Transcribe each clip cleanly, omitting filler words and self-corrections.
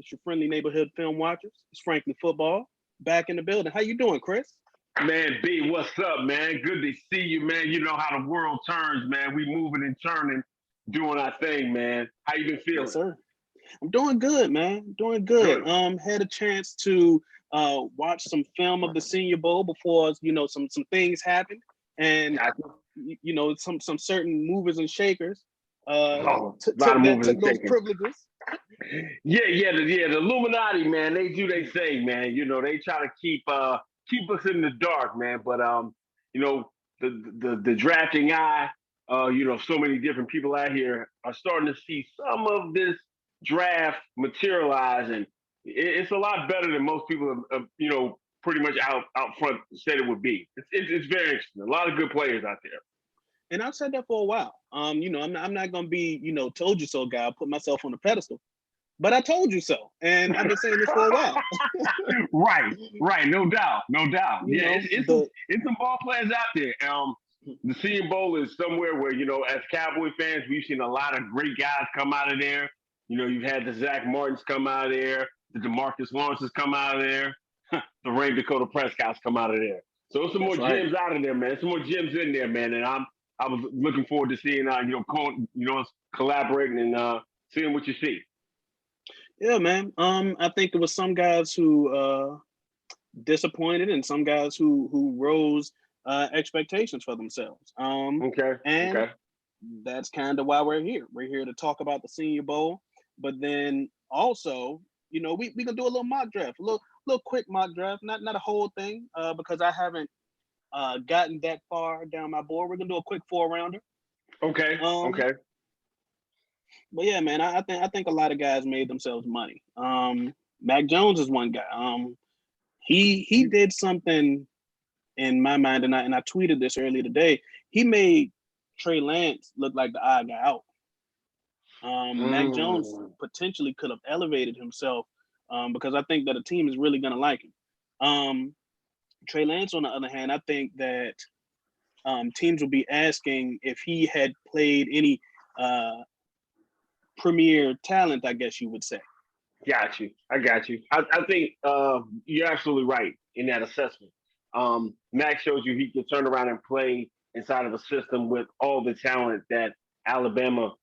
It's your friendly neighborhood film watchers. It's Frankly Football back in the building. How you doing, Chris? Man, B, what's up, man? Good to see you, man. You know how the world turns, man. We moving and turning, doing our thing, man. How you been Yes, feeling? sir. I'm doing good, man. Doing good. Good. Had a chance to watch some film of the Senior Bowl before some things happened, and Gotcha. some certain movers and shakers Oh, a lot took of that moving took and those shaking. privileges. Yeah, the Illuminati, man. They do their thing, man. You know, they try to keep us in the dark, man. But you know, the drafting eye, so many different people out here are starting to see some of this draft materialize, and it's a lot better than most people have, pretty much out front said it would be. It's very interesting. A lot of good players out there. And I've said that for a while. I'm not gonna be told you so guy. I'll put myself on a pedestal, but I told you so, and I've been saying this for a while. Right, right, no doubt, no doubt. You Yeah, know it's it's some ball players out there. The Senior Bowl is somewhere where as Cowboy fans, we've seen a lot of great guys come out of there. You know, you've had the Zach Martins come out of there, the Demarcus Lawrences come out of there, the Ray Dakota Prescott's come out of there. So some more That's right. gems out of there, man. Some more gems in there, man. And I was looking forward to seeing us collaborating and seeing what you see. Yeah, man. I think there was some guys who disappointed and some guys who rose expectations for themselves. Okay, And okay. that's kind of why we're here. We're here to talk about the Senior Bowl, but then also, we can do a little mock draft, a little quick mock draft, not a whole thing, because I haven't gotten that far down my board. We're gonna do a quick 4 rounder. Okay, Um, okay. but yeah, man, I think a lot of guys made themselves money. Mac Jones is one guy. He did something in my mind, and I tweeted this earlier today. He made Trey Lance look like the odd guy out. Mac Jones Mm. potentially could have elevated himself because I think that a team is really going to like him. Trey Lance, on the other hand, I think that teams will be asking if he had played any uh, premier talent, I guess you would say. Got you. I got you. I think you're absolutely right in that assessment. Max shows you he can turn around and play inside of a system with all the talent that Alabama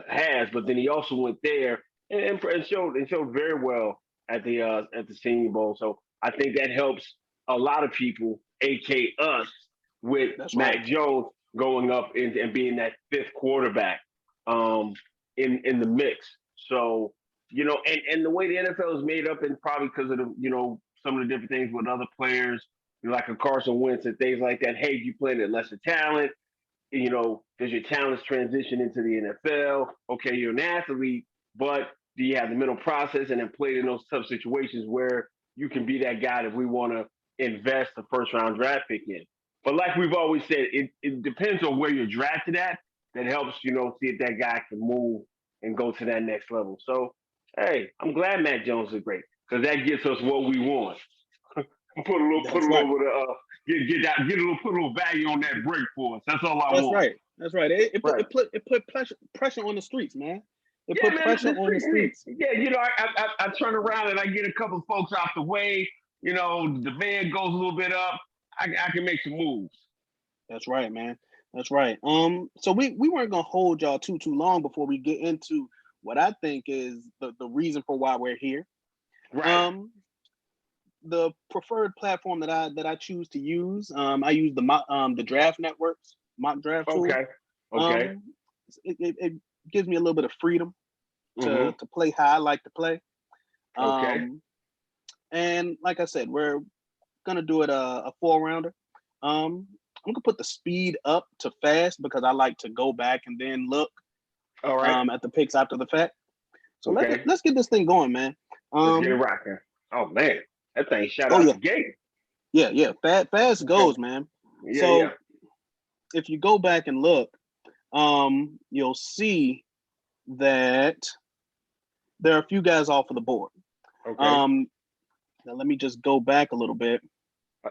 has, but then he also went there and showed very well at the Senior Bowl. So I think that helps a lot of people, aka us, with That's right. Mac Jones going up and being that fifth quarterback um, in the mix. So and the way the NFL is made up, and probably because of some of the different things with other players, like a Carson Wentz and things like that. Hey, you playing at lesser talent. Does your talents transition into the NFL? Okay, you're an athlete, but do you have the mental process and then played in those tough situations where you can be that guy that we want to invest the first round draft pick in? But like we've always said, it depends on where you're drafted at. That helps, see if that guy can move and go to that next level. So, hey, I'm glad Matt Jones is great because that gets us what we want. Put a That's right. little bit of put a little value on that break for us. That's all I That's want. right. That's right. It put Right. it put it put pressure on the streets, man. It Yeah, put man. pressure on the streets. Yeah, I turn around and I get a couple folks out the way. The van goes a little bit up. I can make some moves. That's right, man. That's right. So we weren't gonna hold y'all too long before we get into what I think is the reason for why we're here. Right. Um, the preferred platform that I choose to use, I use the Draft Network's mock draft tool. Okay. Okay. Um, it gives me a little bit of freedom to Mm-hmm. to play how I like to play. Okay. Um, and like I said, we're gonna do it a 4 rounder. I'm gonna put the speed up to fast because I like to go back and then look All right. at the picks after the fact. So Okay. let's get this thing going, man. Let's get it Um, rocking. Oh man, that thing shot oh out yeah, the gate. yeah. Fast Okay. goes, man. Yeah, So yeah. if you go back and look, you'll see that there are a few guys off of the board. Okay. Um, now let me just go back a little bit. Uh,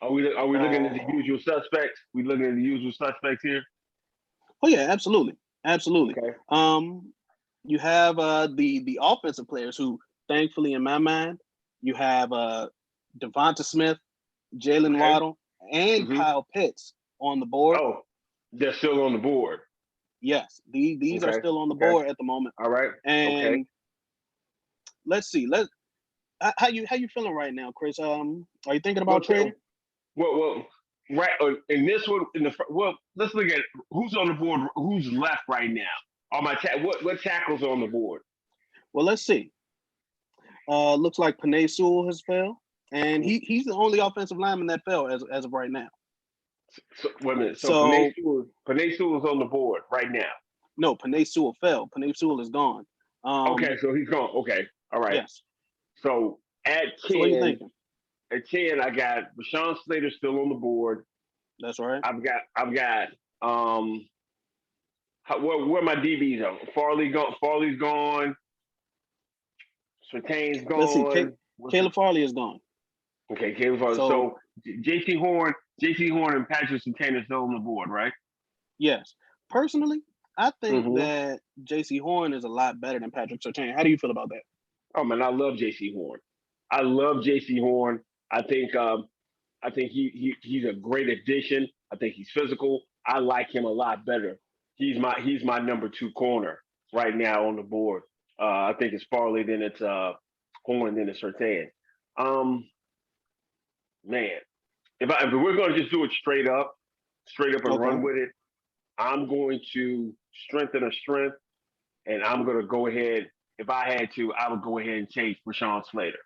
are we looking at the Oh, usual suspects? We looking at the usual suspects here. oh yeah, absolutely, absolutely. Okay. Um, you have the offensive players who thankfully, in my mind, you have Devonta Smith, Jalen Waddle, and Kyle Pitts on the board. Oh, they're still on the board. Yes, these are still on the board at the moment. All right. And let's see. How you feeling right now, Chris? Are you thinking about trading? Well, right. In this one, let's look at who's on the board. Who's left right now? On my what tackles on the board? Well, let's see. Looks like Penei Sewell has failed, and he's the only offensive lineman that fell as of right now. So, wait a minute. So Penei Sewell's on the board right now. No, Penei Sewell fell. Penei Sewell is gone. Okay, so he's gone. Okay, all right. Yes. So at 10, so what are you thinking? At 10, I got Rashawn Slater still on the board. That's right. I've got where my DBs are. Farley's gone. Surtain's gone. Let's see. Caleb Farley is gone. Okay, Caleb Farley. So J.C. Horn, and Patrick Surtain are still on the board, right? Yes. Personally, I think that J.C. Horn is a lot better than Patrick Surtain. How do you feel about that? Oh man, I love J.C. Horn. I think he's a great addition. I think he's physical. I like him a lot better. He's my number 2 corner right now on the board. I think it's Farley, then it's Horn, then it's Surtain. Man, if we're going to just do it straight up and run with it, I'm going to strengthen a strength, and I'm going to go ahead. If I had to, I would go ahead and change Rashawn Slater.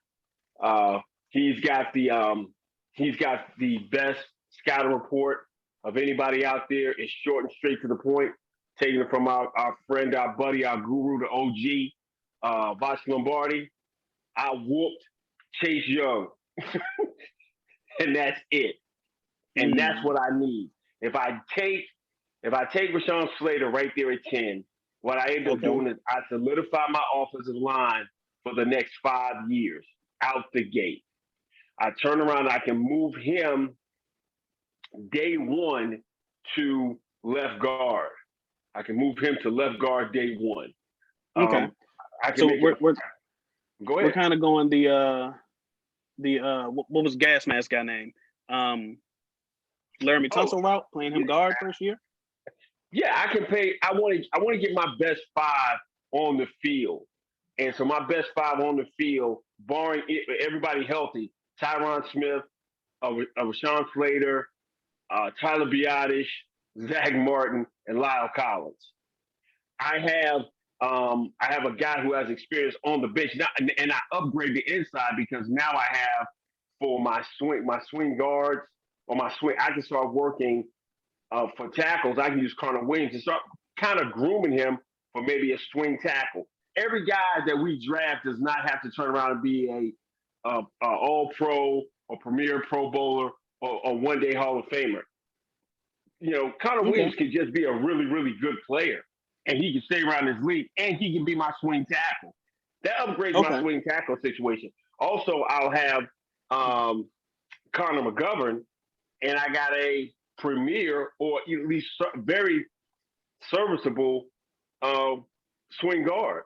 He's got the best scouting report of anybody out there. It's short and straight to the point. Taking it from our friend, our buddy, our guru, the OG, Vosh Lombardi. I whooped Chase Young, and that's it. And that's what I need. If I take Rashawn Slater right there at 10, what I end up doing is I solidify my offensive line for the next 5 years out the gate. I turn around, I can move him day 1 to left guard. I can move him to left guard day 1. Okay. We're kind of going what was gas mask guy name? Laramie Tunsil route, playing him guard first year. Yeah, I can pay. I want to get my best 5 on the field, and so my best 5 on the field, barring everybody healthy: Tyron Smith, Rashawn Slater, Tyler Biotish, Zach Martin, and Lyle Collins. I have a guy who has experience on the bench now, and I upgrade the inside because now I have for my swing guards or my swing. I can start working for tackles. I can use Connor Williams and start kind of grooming him for maybe a swing tackle. Every guy that we draft does not have to turn around and be a All-Pro or Premier Pro Bowler or one-day Hall of Famer. You know, Connor Williams could just be a really, really good player, and he can stay around his league, and he can be my swing tackle. That upgrades my swing tackle situation. Also, I'll have Connor McGovern, and I got a premier or at least very serviceable swing guard.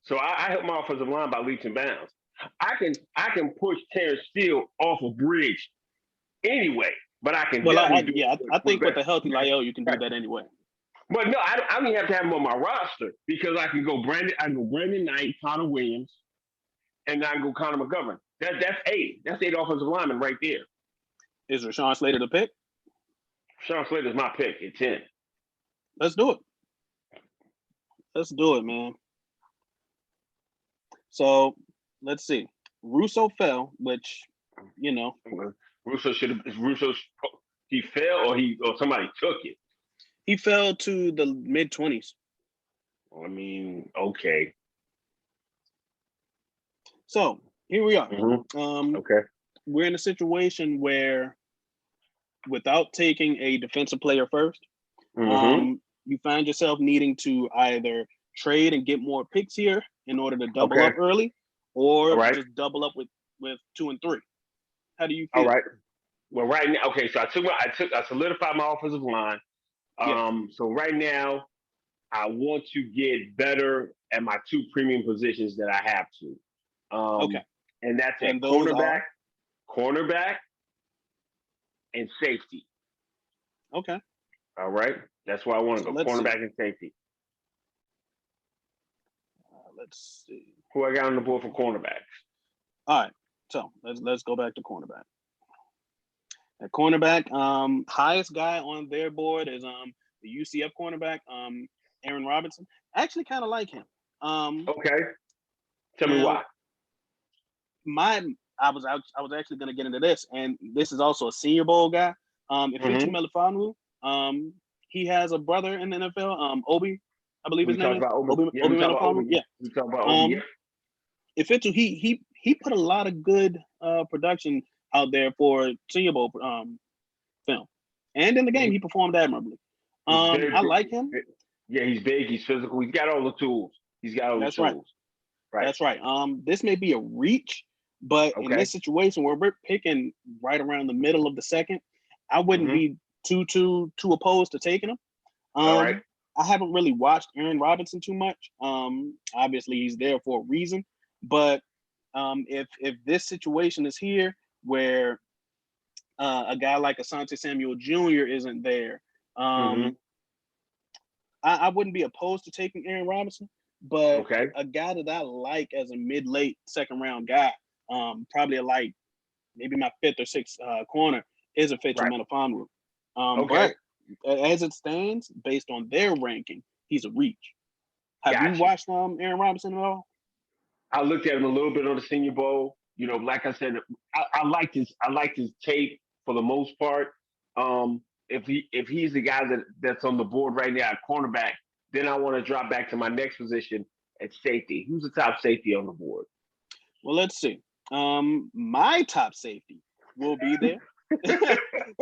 So I help my offensive line by leaps and bounds. I can push Terrence Steele off a bridge anyway, but I can. Well, I think with a healthy Lyle, you can do that anyway. But no, I don't even have to have him on my roster because I can go Brandon Knight, Connor Williams, and I can go Connor McGovern. That's 8. That's 8 offensive linemen right there. Is Rashawn Slater the pick? Rashawn Slater's my pick at 10. Let's do it. Let's do it, man. So let's see. Russo fell, which Russo he fell or somebody took it. He fell to the mid-20s. I mean, okay. So here we are. Okay. We're in a situation where, without taking a defensive player first, you find yourself needing to either trade and get more picks here in order to double up early, or just double up with 2 and 3. How do you feel? All right. Well, right now, okay. So I solidified my offensive line. So right now, I want to get better at my 2 premium positions that I have to. Okay. And that's at cornerback, and safety. Okay. All right. That's where I want to go. Cornerback and safety. Let's see. Who I got on the board for cornerbacks? All right. So let's go back to cornerback. At cornerback, highest guy on their board is the UCF cornerback, Aaron Robinson. I actually kind of like him. Okay. Tell me why. I was actually going to get into this, and this is also a Senior Bowl guy. Ifeatu Melifonwu, he has a brother in the NFL, Obi, I believe his name is. Obi Melifonwu. Yeah. We talk about Obi. Ifeatu, he put a lot of good production out there for Senior Bowl film, and in the game he performed admirably. I like him. Yeah, he's big. He's physical. He's got all the tools. That's right. That's right. This may be a reach, but in this situation where we're picking right around the middle of the second, I wouldn't be too opposed to taking him. All right. I haven't really watched Aaron Robinson too much. Obviously he's there for a reason, but if this situation is here where a guy like Asante Samuel Jr. isn't there, I wouldn't be opposed to taking Aaron Robinson, but a guy that I like as a mid-late second round guy, probably like maybe my fifth or sixth corner is Ifeatu Melifonwu. But as it stands, based on their ranking, he's a reach. Have you watched Aaron Robinson at all? I looked at him a little bit on the Senior Bowl. You know, like I said, I liked his tape for the most part. If he's the guy that's on the board right now at cornerback, then I want to drop back to my next position at safety. Who's the top safety on the board? Well, let's see. My top safety will be there.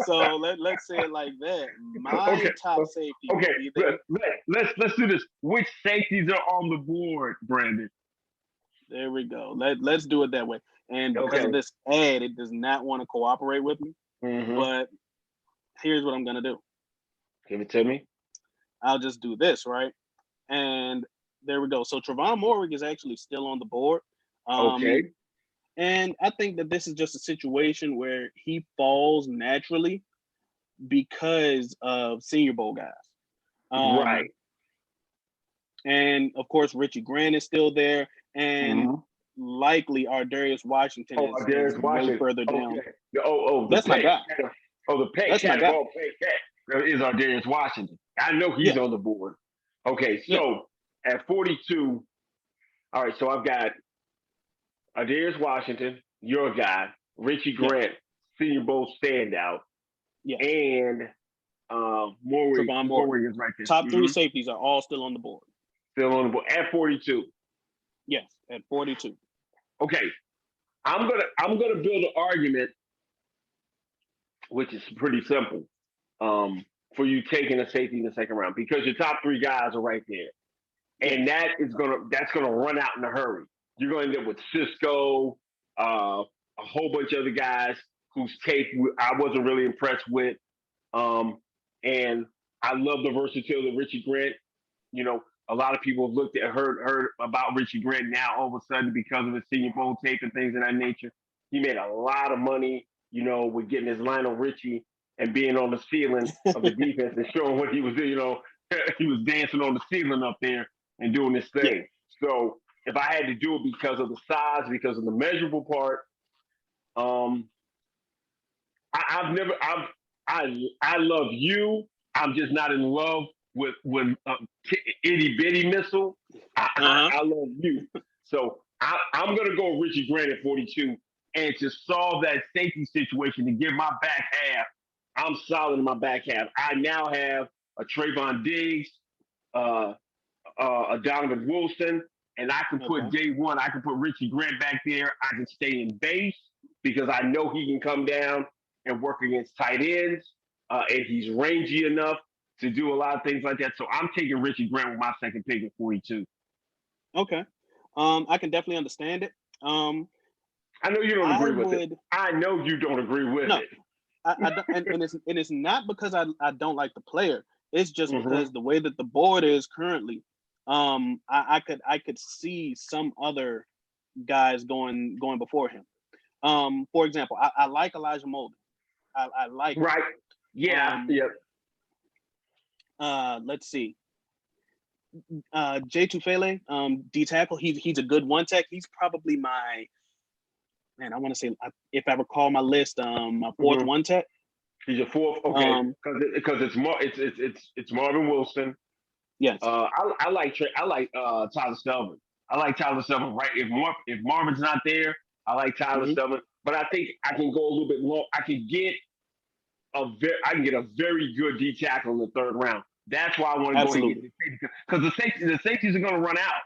So let's say it like that. My top safety will be there. Let's do this. Which safeties are on the board, Brandon? There we go. Let's do it that way. And because of this ad, it does not want to cooperate with me. But here's what I'm gonna do. Give it to me. I'll just do this, right? And there we go. So Trevon Moehrig is actually still on the board. And I think that this is just a situation where he falls naturally because of Senior Bowl guys. Right. And of course, Richie Grant is still there. And likely our Darius Washington is way further down. That's my guy. The pet cat is our Darius Washington. I know he's on the board. Okay, so at 42, all right, so I've got Darius Washington, your guy, Richie Grant, Senior Bowl standout, and Trevon Moehrig is right there. Top three safeties are all still on the board. Still on the board at 42. Yes, at 42. Okay, I'm gonna build an argument, which is pretty simple, for you taking a safety in the second round because your top three guys are right there, and that's gonna run out in a hurry. You're gonna end up with Cisco, a whole bunch of other guys whose tape I wasn't really impressed with, and I love the versatility of Richie Grant. You know, a lot of people have heard about Richie Grant now all of a sudden because of his Senior Bowl tape and things of that nature. He made a lot of money, you know, with getting his Lionel Richie and being on the ceiling of the defense and showing what he was doing. You know, he was dancing on the ceiling up there and doing this thing. So if I had to do it because of the size, because of the measurable part, I love you. I'm just not in love with itty bitty missile. I love you. So I'm gonna go Richie Grant at 42, and to solve that safety situation to give my back half, I'm solid in my back half. I now have a Trayvon Diggs, a Donovan Wilson, and I can put day one. I can put Richie Grant back there. I can stay in base because I know he can come down and work against tight ends, and he's rangy enough to do a lot of things like that. So I'm taking Richie Grant with my second pick at 42. Okay. I can definitely understand it. I know you don't agree with it. I know you don't agree with it. I don't, and it's not because I don't like the player. It's just because the way that the board is currently, I could see some other guys going before him. For example, I like Elijah Molden. I like right. Yeah, yeah. Let's see. Jay Tufele, D tackle. He's a good one tech. He's probably my man. I want to say, if I recall my list, my fourth one tech. He's a fourth. Okay, because it's Marvin Wilson. Yes. I like Tyler Stelman. I like Tyler Stelman. Right. If Marvin's not there, I like Tyler Stelman. But I think I can go a little bit low. I can get a very good D tackle in the third round. That's why I want to go ahead and get the safety, because the safeties are going to run out.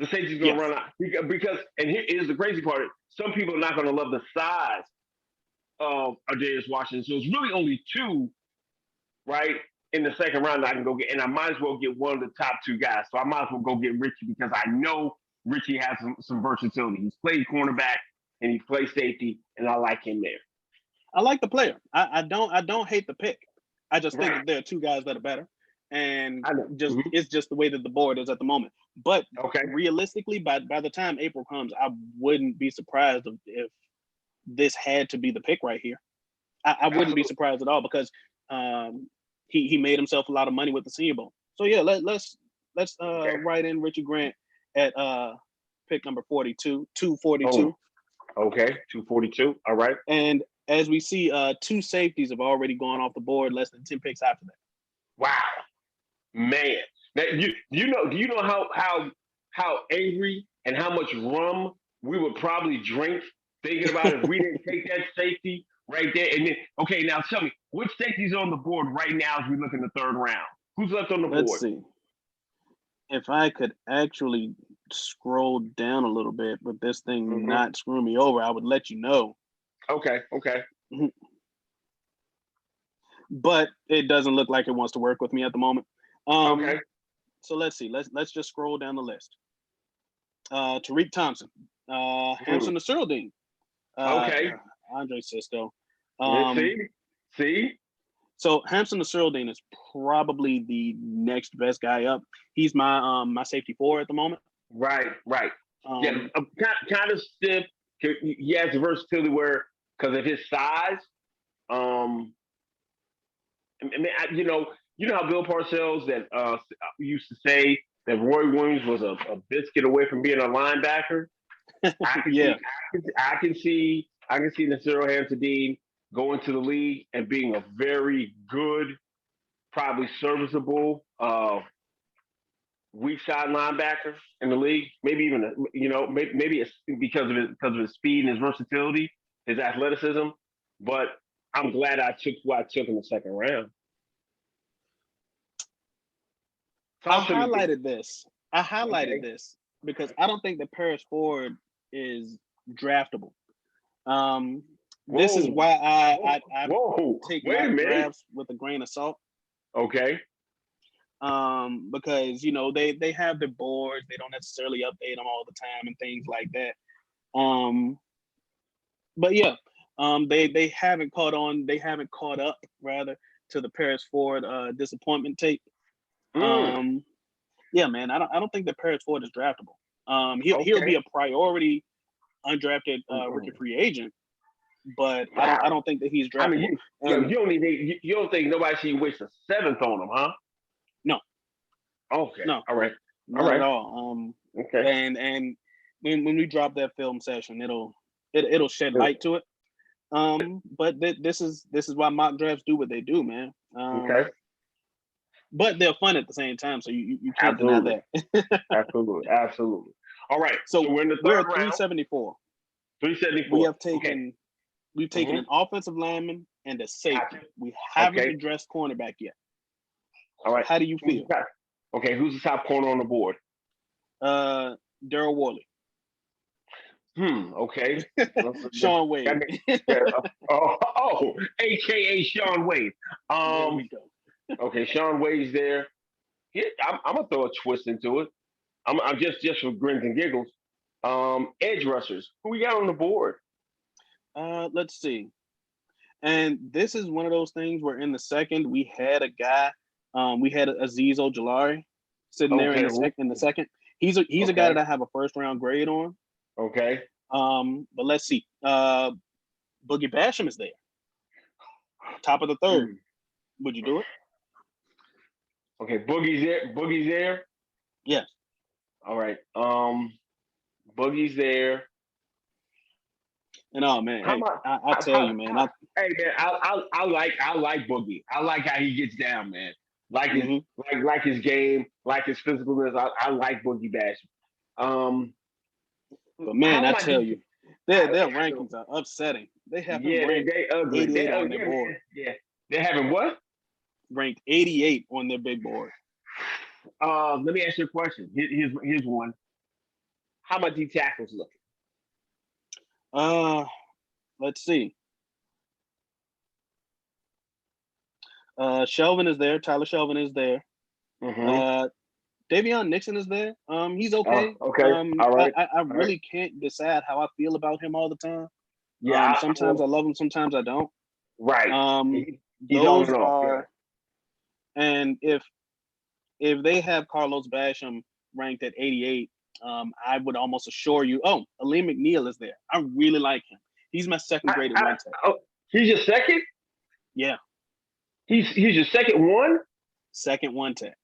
The safety's going to run out because and here's the crazy part. Some people are not going to love the size of Darius Washington. So it's really only two, right, in the second round that I can go get. And I might as well get one of the top two guys. So I might as well go get Richie because I know Richie has some versatility. He's played cornerback and he plays safety, and I like him there. I like the player. I don't hate the pick. I just think that there are two guys that are better. And it's just the way that the board is at the moment. But realistically, by the time April comes, I wouldn't be surprised if this had to be the pick right here. I wouldn't be surprised at all because he made himself a lot of money with the Senior Bowl. So yeah, let's write in Richie Grant at pick number 42, 242. Okay, 242. All right. And as we see, two safeties have already gone off the board less than 10 picks after that. Wow. Man, now, do you know how angry and how much rum we would probably drink thinking about if we didn't take that safety right there? And then, okay, now tell me, which safety's on the board right now as we look in the third round? Who's left on the board? Let's see. If I could actually scroll down a little bit, but this thing not screw me over, I would let you know. Okay. But it doesn't look like it wants to work with me at the moment. Okay. So let's see. Let's just scroll down the list. Tariq Thompson, Hamson Nasruddin, Andre Cisco. See. So Hamson Nasruddin is probably the next best guy up. He's my safety 4 at the moment. Right. Kind of stiff. He has the versatility where because of his size. You know how Bill Parcells that used to say that Roy Williams was a biscuit away from being a linebacker. I can see Nasir Hamzadeen going to the league and being a very good, probably serviceable weak side linebacker in the league. Maybe even maybe it's because of his speed and his versatility, his athleticism. But I'm glad I took what I took in the second round. I highlighted this because I don't think that Paris Ford is draftable. This is why I take my drafts with a grain of salt. Okay. Because they have their boards, they don't necessarily update them all the time and things like that. But yeah, they haven't caught up rather to the Paris Ford disappointment tape. Yeah, man, I don't think that Paris Ford is draftable. He'll be a priority undrafted rookie free agent, but I don't think that he's draftable. I mean, you don't think nobody should waste a 7th on him, huh? No. Okay. No. All right. Not at all. Okay. And when we drop that film session, it'll shed light to it. But this is why mock drafts do what they do, man. Okay. But they're fun at the same time, so you can't deny that. Absolutely. All right. So we're in the we're third at round. 374. 374. We've taken an offensive lineman and a safety. We haven't addressed cornerback yet. All right. How do you feel? Okay, who's the top corner on the board? Daryl Worley. Okay. Sean Wade. AKA Sean Wade. There we go. Okay, Sean Wade's there. I'm gonna throw a twist into it. I'm just for grins and giggles. Edge rushers. Who we got on the board? Let's see. And this is one of those things where in the second we had a guy. We had Azeez Ojulari sitting there in the second. He's a guy that I have a first round grade on. Okay. But let's see. Boogie Basham is there. Top of the third. Would you do it? Okay. Boogie's there. Boogie's there. Yes. All right. Boogie's there. And oh man, How hey, much? I tell you, man. Hey man, I like Boogie. I like how he gets down, man. Like his like his game, like his physicalness. I like Boogie Bash. But man, I tell you, their I rankings are upsetting. They have him yeah, ranked they ugly. 88 on their board. Man. Yeah, they're having what? Ranked 88 on their big board. Let me ask you a question. Here's one. How much D tackles looking? Let's see. Shelvin is there. Tyler Shelvin is there. Davion Nixon is there. He's okay. Okay. All right. I really can't decide how I feel about him all the time. Yeah. Sometimes I love him, sometimes I don't. Right. Those are, and if they have Carlos Basham ranked at 88, I would almost assure you. Oh, Aleem McNeil is there. I really like him. He's my second graded one tech. He's your second? Yeah. He's your second one? Second one tech.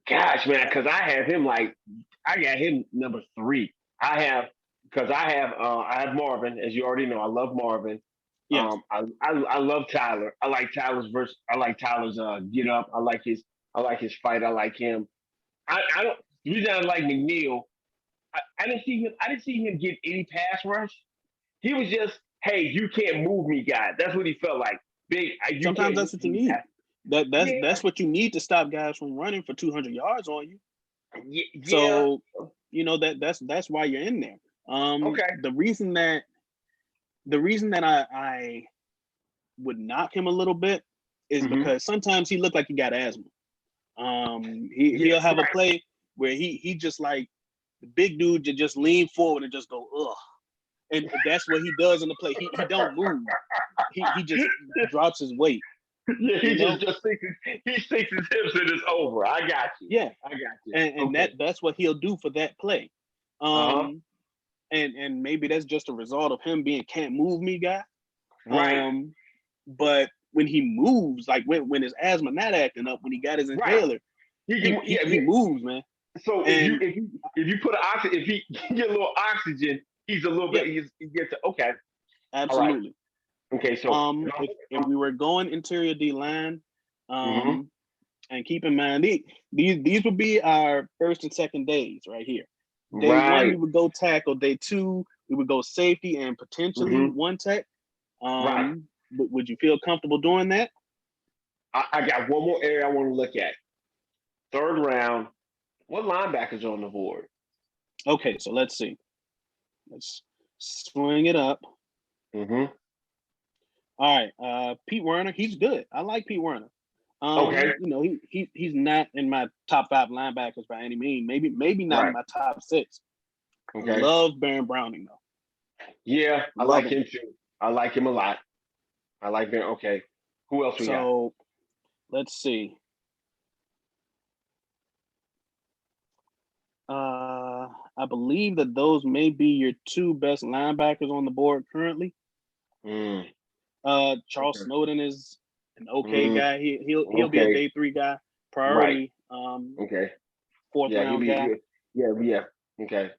Gosh, man, because I have him I got him number 3. I have Marvin, as you already know. I love Marvin. Yes. I love Tyler. I like Tyler's get up. I like his fight. I like him. I don't. The reason I like McNeil, I didn't see him get any pass rush. He was just, hey, you can't move me, guy. That's what he felt like. Big. Sometimes that's what you need. That's what you need to stop guys from running for 200 yards on you. Yeah. So that's why you're in there. Okay. The reason that I would knock him a little bit is because sometimes he looked like he got asthma. He'll have a play where he just like the big dude to just lean forward and just go ugh, and that's what he does in the play. He don't move. He just drops his weight. Yeah, he just thinks his hips and it's over. I got you. Yeah, I got you. And that's what he'll do for that play. And maybe that's just a result of him being can't move me guy. Right. But when he moves, like when his asthma not acting up, when he got his inhaler, he moves, man. So if you put if he get a little oxygen, he's a little bit. He gets okay. Absolutely. Okay, so if we were going interior D line, and keep in mind these would be our first and second days right here. Day one we would go tackle. Day 2 we would go safety and potentially one tech. Would you feel comfortable doing that? I got one more area I want to look at. Third round. What linebackers are on the board? Okay, so let's see. Let's swing it up. All right, Pete Werner, he's good. I like Pete Werner. Okay. You know, he's not in my top 5 linebackers by any means. Maybe not in my top 6. Okay. I love Baron Browning though. Yeah, I like him too. I like him a lot. I like Baron. Okay. Who else we got? So let's see. I believe that those may be your 2 best linebackers on the board currently. Charles Snowden is an okay guy. He'll be a day 3 guy. Priority. Okay. 4th round guy. Yeah. Okay.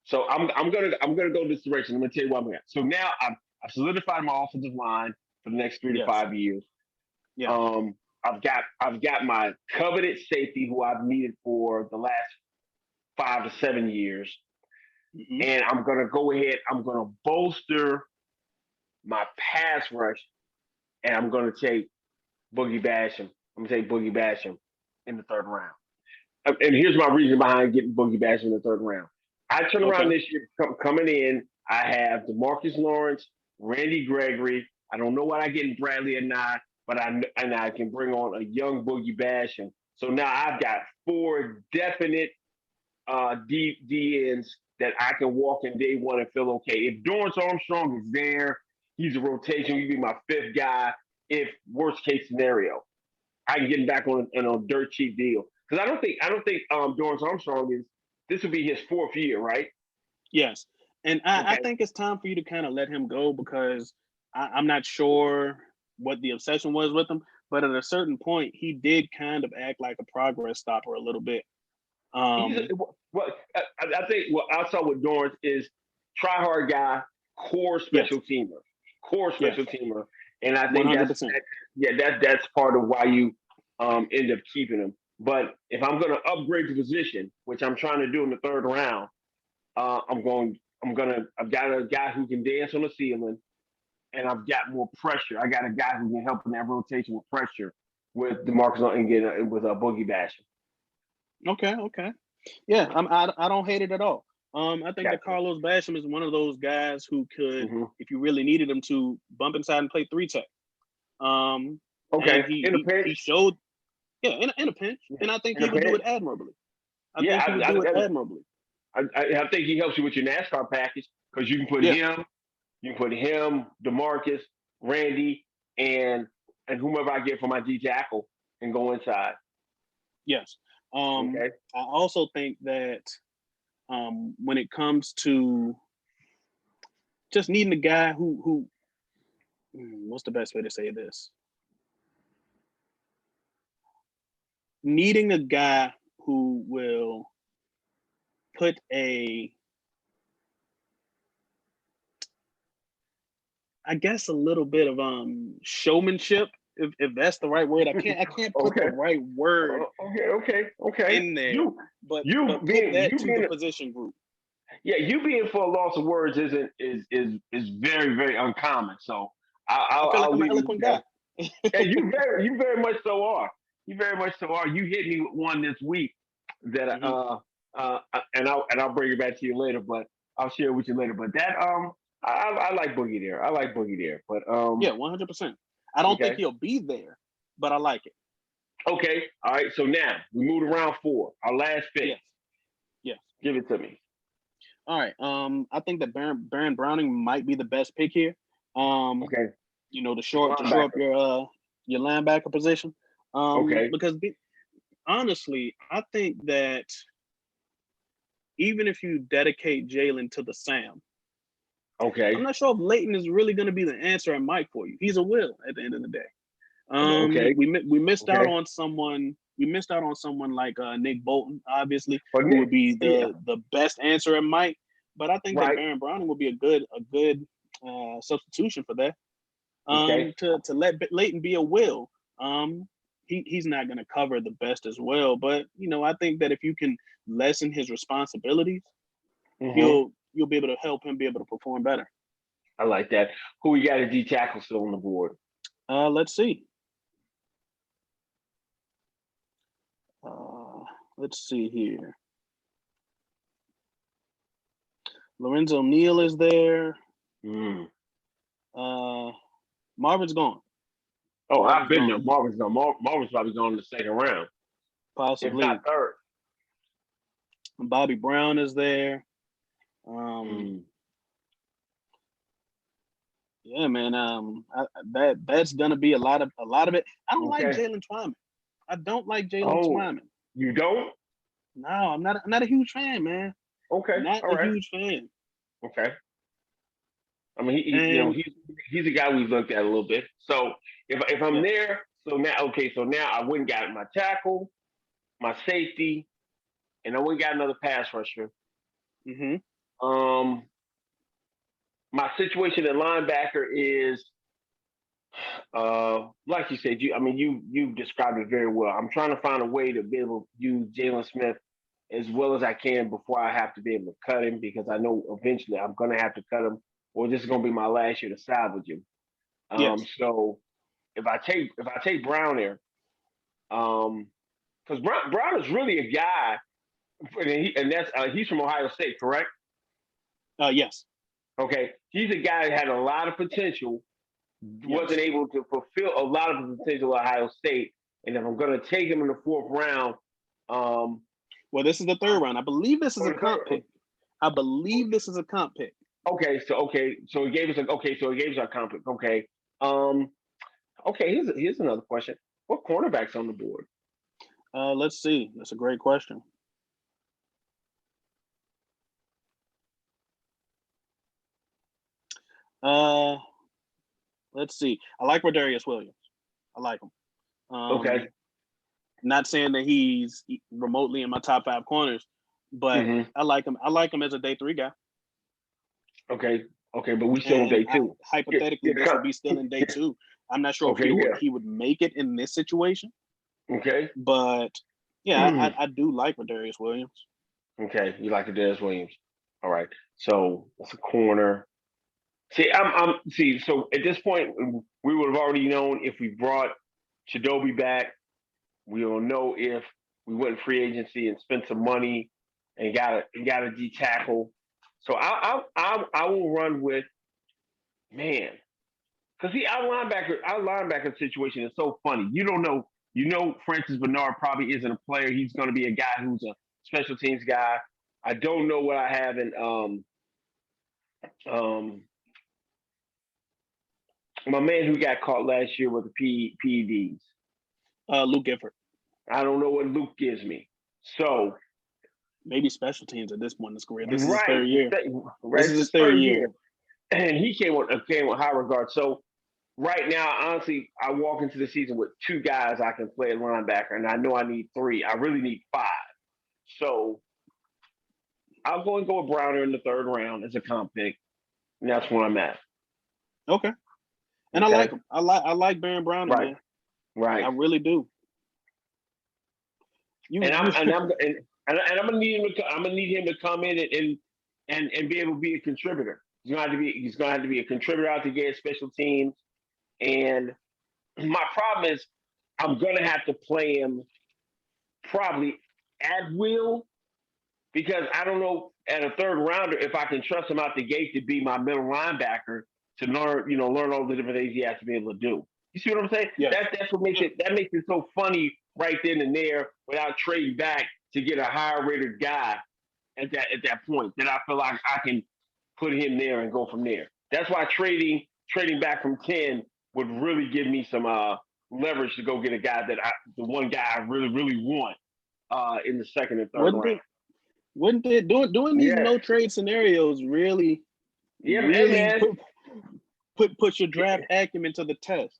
So I'm gonna go this direction. I'm gonna tell you what I'm at. So now I've solidified my offensive line for the next 3 to 5 years. Yeah. I've got my coveted safety who I've needed for the last 5 to 7 years. And I'm gonna go ahead. I'm gonna bolster my pass rush, and I'm gonna take Boogie Basham. I'm gonna take Boogie Basham in the 3rd round. And here's my reason behind getting Boogie Basham in the 3rd round. I turn around this year coming in. I have DeMarcus Lawrence, Randy Gregory. I don't know what I get in Bradley or not, but I can bring on a young Boogie Basham. So now I've got 4 definite D ends that I can walk in day 1 and feel okay. If Dorrance Armstrong is there, he's a rotation. He'd be my 5th guy. If worst case scenario, I can get him back on a dirt cheap deal. Because I don't think Dorrance Armstrong is. This will be his 4th year, right? Yes. And I think it's time for you to kind of let him go because I'm not sure what the obsession was with him, but at a certain point, he did kind of act like a progress stopper a little bit. I think what I saw with Dorrance is try hard guy, core Yes. special teamer, core Yes. special teamer, and I think 100%. that's part of why you end up keeping him. But if I'm going to upgrade the position, which I'm trying to do in the third round, I've got a guy who can dance on the ceiling, and I've got more pressure. I got a guy who can help in that rotation with pressure with DeMarcus and get with a boogie bashing. Okay. Yeah, I don't hate it at all. I think that Carlos Basham is one of those guys who could, if you really needed him to, bump inside and play 3-tech. Okay, in a pinch. He showed, in a pinch, and I think he would do it admirably. I think he would do it admirably. I think he helps you with your NASCAR package because you can put him, DeMarcus, Randy, and whomever I get for my D tackle and go inside. Yes. I also think that when it comes to just needing a guy who what's the best way to say this? Needing a guy who will put a little bit of showmanship, if that's the right word. I can't put the right word in there. But put that to the position group. Yeah, you being for a loss of words is very, very uncommon. So I feel like I'm an eloquent guy. Yeah, you very much so are. You very much so are. You hit me with one this week that and I'll bring it back to you later, but I'll share it with you later. But that I like Boogie there. But 100%. I don't think he'll be there, but I like it. Okay. All right. So now we moved around 4. Our last pick. Yes. Give it to me. All right. I think that Baron Browning might be the best pick here. To shore up your linebacker position. Because honestly, I think that even if you dedicate Jalen to the Sam, I'm not sure if Leighton is really going to be the answer at Mike for you. He's a will at the end of the day. We missed out on someone. We missed out on someone like Nick Bolton, obviously, who would be the best answer at Mike. But I think that Baron Browning would be a good substitution for that. To let Leighton be a will. He's not going to cover the best as well. But I think that if you can lessen his responsibilities, you'll be able to help him be able to perform better. I like that. Who we got a D tackle still on the board? Let's see. Let's see here. Lorenzo Neal is there. Marvin's gone. Oh, I've been there. Marvin's gone. Marvin's probably gone in the second round. Possibly. If not third. Bobby Brown is there. Yeah, man. That's gonna be a lot of it. I don't like Jalen Twyman. I don't like Jalen Twyman. You don't? No, I'm not a huge fan, man. Okay, not a huge fan. Okay. I mean, he's a guy we've looked at a little bit. So if I'm there, so now I went and got my tackle, my safety, and I went and got another pass rusher. My situation at linebacker is, like you said, you described it very well. I'm trying to find a way to be able to use Jalen Smith as well as I can before I have to be able to cut him, because I know eventually I'm going to have to cut him, or this is going to be my last year to salvage him. So if I take Brown there, because Brown is really a guy, and that's he's from Ohio State, correct? Yes. Okay, he's a guy that had a lot of potential, wasn't able to fulfill a lot of the potential of Ohio State, and if I'm going to take him in the 4th round, well, this is the 3rd round. I believe this is a comp pick. So he gave us a comp pick. Okay. Here's another question. What cornerbacks on the board? Let's see. That's a great question. Let's see. I like Radarius Williams. I like him. Okay. Not saying that he's remotely in my top 5 corners, but I like him. I like him as a day 3 guy. Okay. Okay, but we still on day 2. Hypothetically, this would be still in day 2. I'm not sure if he would make it in this situation. Okay. But yeah, I do like Radarius Williams. Okay, you like Darius Williams. All right. So that's a corner. See, so at this point we would have already known if we brought Chidobe back. We don't know if we went free agency and spent some money and got a D tackle. So I will run with, man, because our linebacker situation is so funny. You don't know. You know, Francis Bernard probably isn't a player. He's going to be a guy who's a special teams guy. I don't know what I have in my man who got caught last year with the PEDs. Luke Gifford. I don't know what Luke gives me. So maybe special teams at this point in his career. This is his third year. Right, this is his third year. And he came with high regard. So right now, honestly, I walk into the season with 2 guys I can play at linebacker, and I know I need 3. I really need 5. So I'll go with Browner in the 3rd round as a comp pick, and that's where I'm at. Okay. And I like him. I like Baron Browner, man. Right. I really do. I'm gonna need him to come in and be able to be a contributor. He's gonna have to be a contributor out the gate, special teams. And my problem is I'm gonna have to play him probably at will, because I don't know at a 3rd rounder if I can trust him out the gate to be my middle linebacker to learn all the different things he has to be able to do. You see what I'm saying? Yeah. That's what makes it so funny right then and there without trading back to get a higher rated guy at that point. Then I feel like I can put him there and go from there. That's why trading back from 10 would really give me some leverage to go get a guy the one guy I really, really want in the 2nd and 3rd round. Wouldn't it doing these no trade scenarios really put your draft acumen to the test?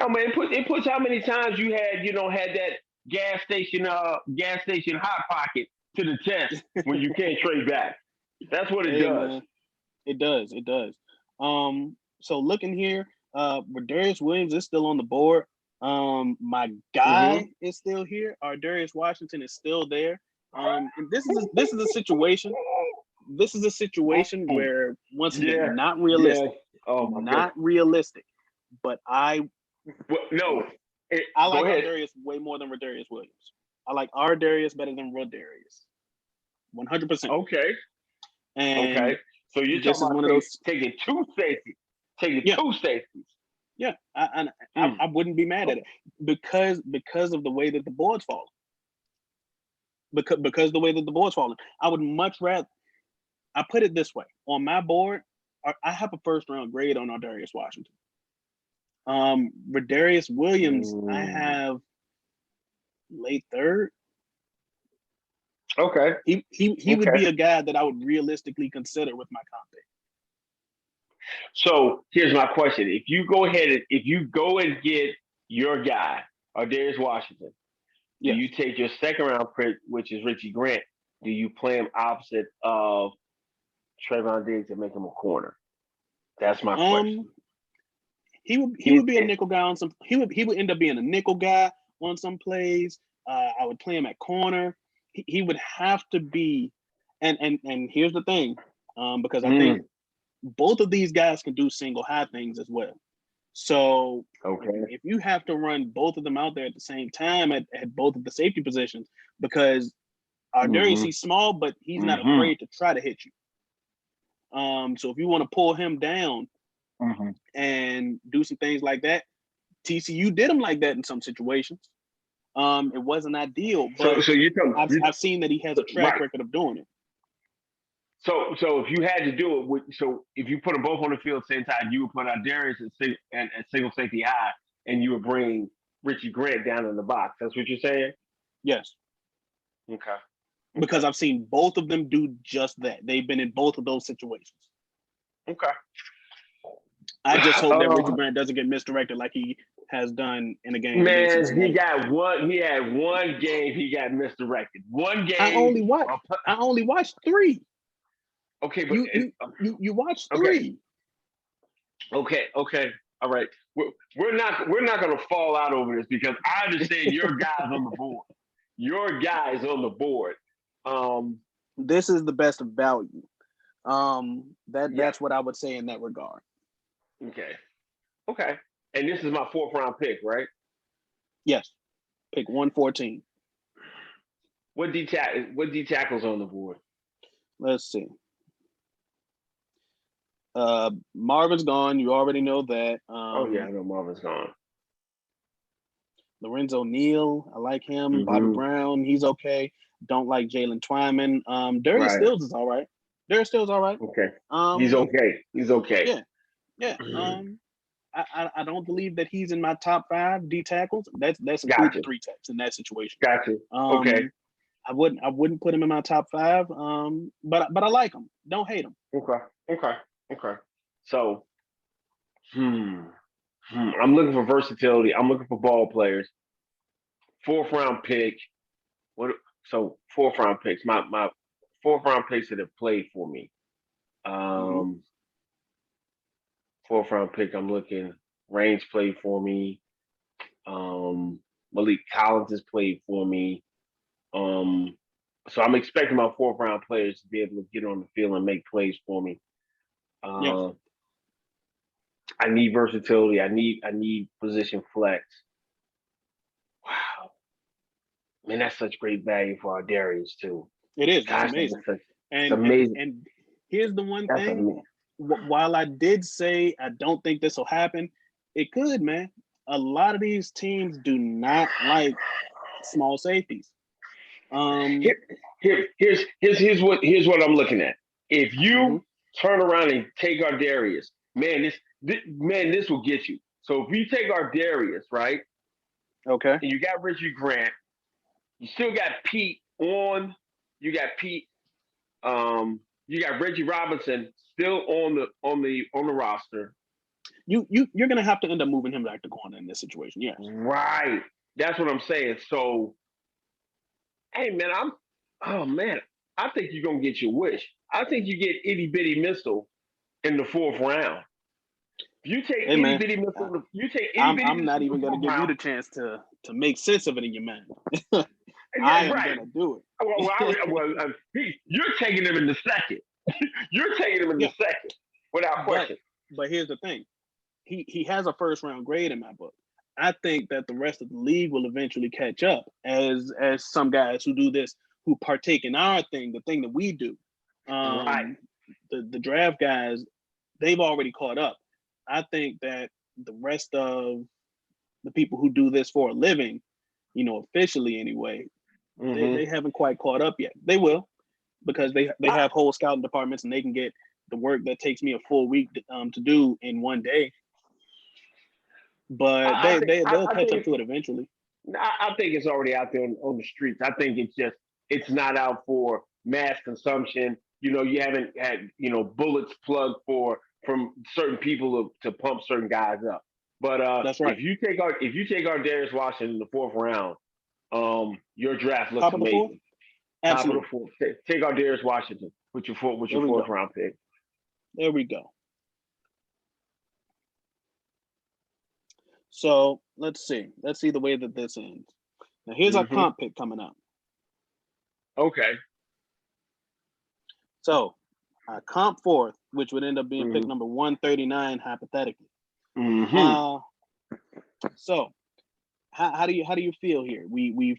Oh man, it puts how many times you had that gas station hot pocket to the test when you can't trade back. That's what it does. Man, it does. So looking here, Radarius Williams is still on the board. My guy is still here. Darius Washington is still there. And this is a situation. This is a situation where, once again, not realistic. Not realistic. But I like Darius way more than Radarius Williams. I like Darius better than Radarius. 100%. Okay. And so you're talking about one of those taking 2 safeties. Two safeties. Yeah, I wouldn't be mad at it because of the way that the board's falling. Because the way that the board's falling, I would much rather. I put it this way: on my board, I have a 1st round grade on Darius Washington. Radarius Williams, I have late 3rd. Okay. He would be a guy that I would realistically consider with my comp pick. So here's my question: if you go and get your guy, Darius Washington, do you take your 2nd round pick, which is Richie Grant? Do you play him opposite of Trayvon Diggs and make him a corner? That's my question. He would be a nickel guy on some. He would end up being a nickel guy on some plays. I would play him at corner. He would have to be, and here's the thing, because I think both of these guys can do single high things as well. So if you have to run both of them out there at the same time at both of the safety positions, because Darius, he's small, but he's not afraid to try to hit you. So if you want to pull him down and do some things like that, TCU did him like that in some situations. It wasn't ideal, but I've seen that he has a track record of doing it. So if you had to do it, if you put them both on the field at the same time, you would put Darius at single safety high, and you would bring Richie Grant down in the box. That's what you're saying? Yes. Okay. Because I've seen both of them do just that. They've been in both of those situations. Okay. I just hope that Richie Grant doesn't get misdirected like he has done in a game against Man, Cincinnati. he had one game he got misdirected. One game. I only watched 3. Okay, but you watched 3. Okay. All right. We're not gonna fall out over this because I understand your guys on the board. Your guys on the board. This is the best value. That's what I would say in that regard. Okay. And this is my 4th round pick, right? Yes. Pick 114. What D tackles on the board? Let's see. Marvin's gone. You already know that. I know Marvin's gone. Lorenzo Neal, I like him. Bobby Brown, he's okay. Don't like Jalen Twyman. Darius Stills is all right. Darius Stills all right. Okay. He's okay. Yeah. I don't believe that he's in my top 5 D tackles. That's including 3 techs in that situation. Gotcha. Okay. I wouldn't put him in my top 5. But I like him. Don't hate him. Okay. So, I'm looking for versatility. I'm looking for ball players. 4th round pick. So 4th round picks. My 4th round picks that have played for me. 4th round pick. I'm looking. Range played for me. Malik Collins has played for me. So I'm expecting my 4th round players to be able to get on the field and make plays for me. I need versatility. I need position flex. Wow, man, that's such great value for our Darius too. It is. That's amazing. It's amazing. And here's the one thing. While I did say I don't think this will happen, it could, man. A lot of these teams do not like small safeties. Here's what I'm looking at. If you turn around and take our Darius, man, this will get you. So if you take our Darius, right? Okay. And you got Richie Grant, you still got Pete on. You got Pete. You got Reggie Robinson still on the roster. You're gonna have to end up moving him back to corner in this situation. Yes. Right. That's what I'm saying. So, hey man, I think you're gonna get your wish. I think you get itty bitty missile in the 4th round. You take itty bitty missile. I'm not even gonna give you the chance to make sense of it in your mind. I am gonna do it. You're taking him in the second. You're taking him in the second, without question. But here's the thing. He has a 1st round grade in my book. I think that the rest of the league will eventually catch up as some guys who do this, who partake in our thing, the thing that we do. The draft guys, they've already caught up. I think that the rest of the people who do this for a living, officially anyway, they haven't quite caught up yet. They will, because they have whole scouting departments and they can get the work that takes me a full week to do in one day. But they'll catch up to it eventually. I think it's already out there on the streets. I think it's not out for mass consumption. You haven't had bullets plugged from certain people to pump certain guys up. But that's right. If you take our Darius Washington in the 4th round, your draft looks amazing. Absolutely. Top of the 4th. Take our Darius Washington with your 4th round pick. There we go. So let's see. Let's see the way that this ends. Now here's our comp pick coming up. Okay. So our comp 4th, which would end up being pick number 139, hypothetically. So how do you feel here? We've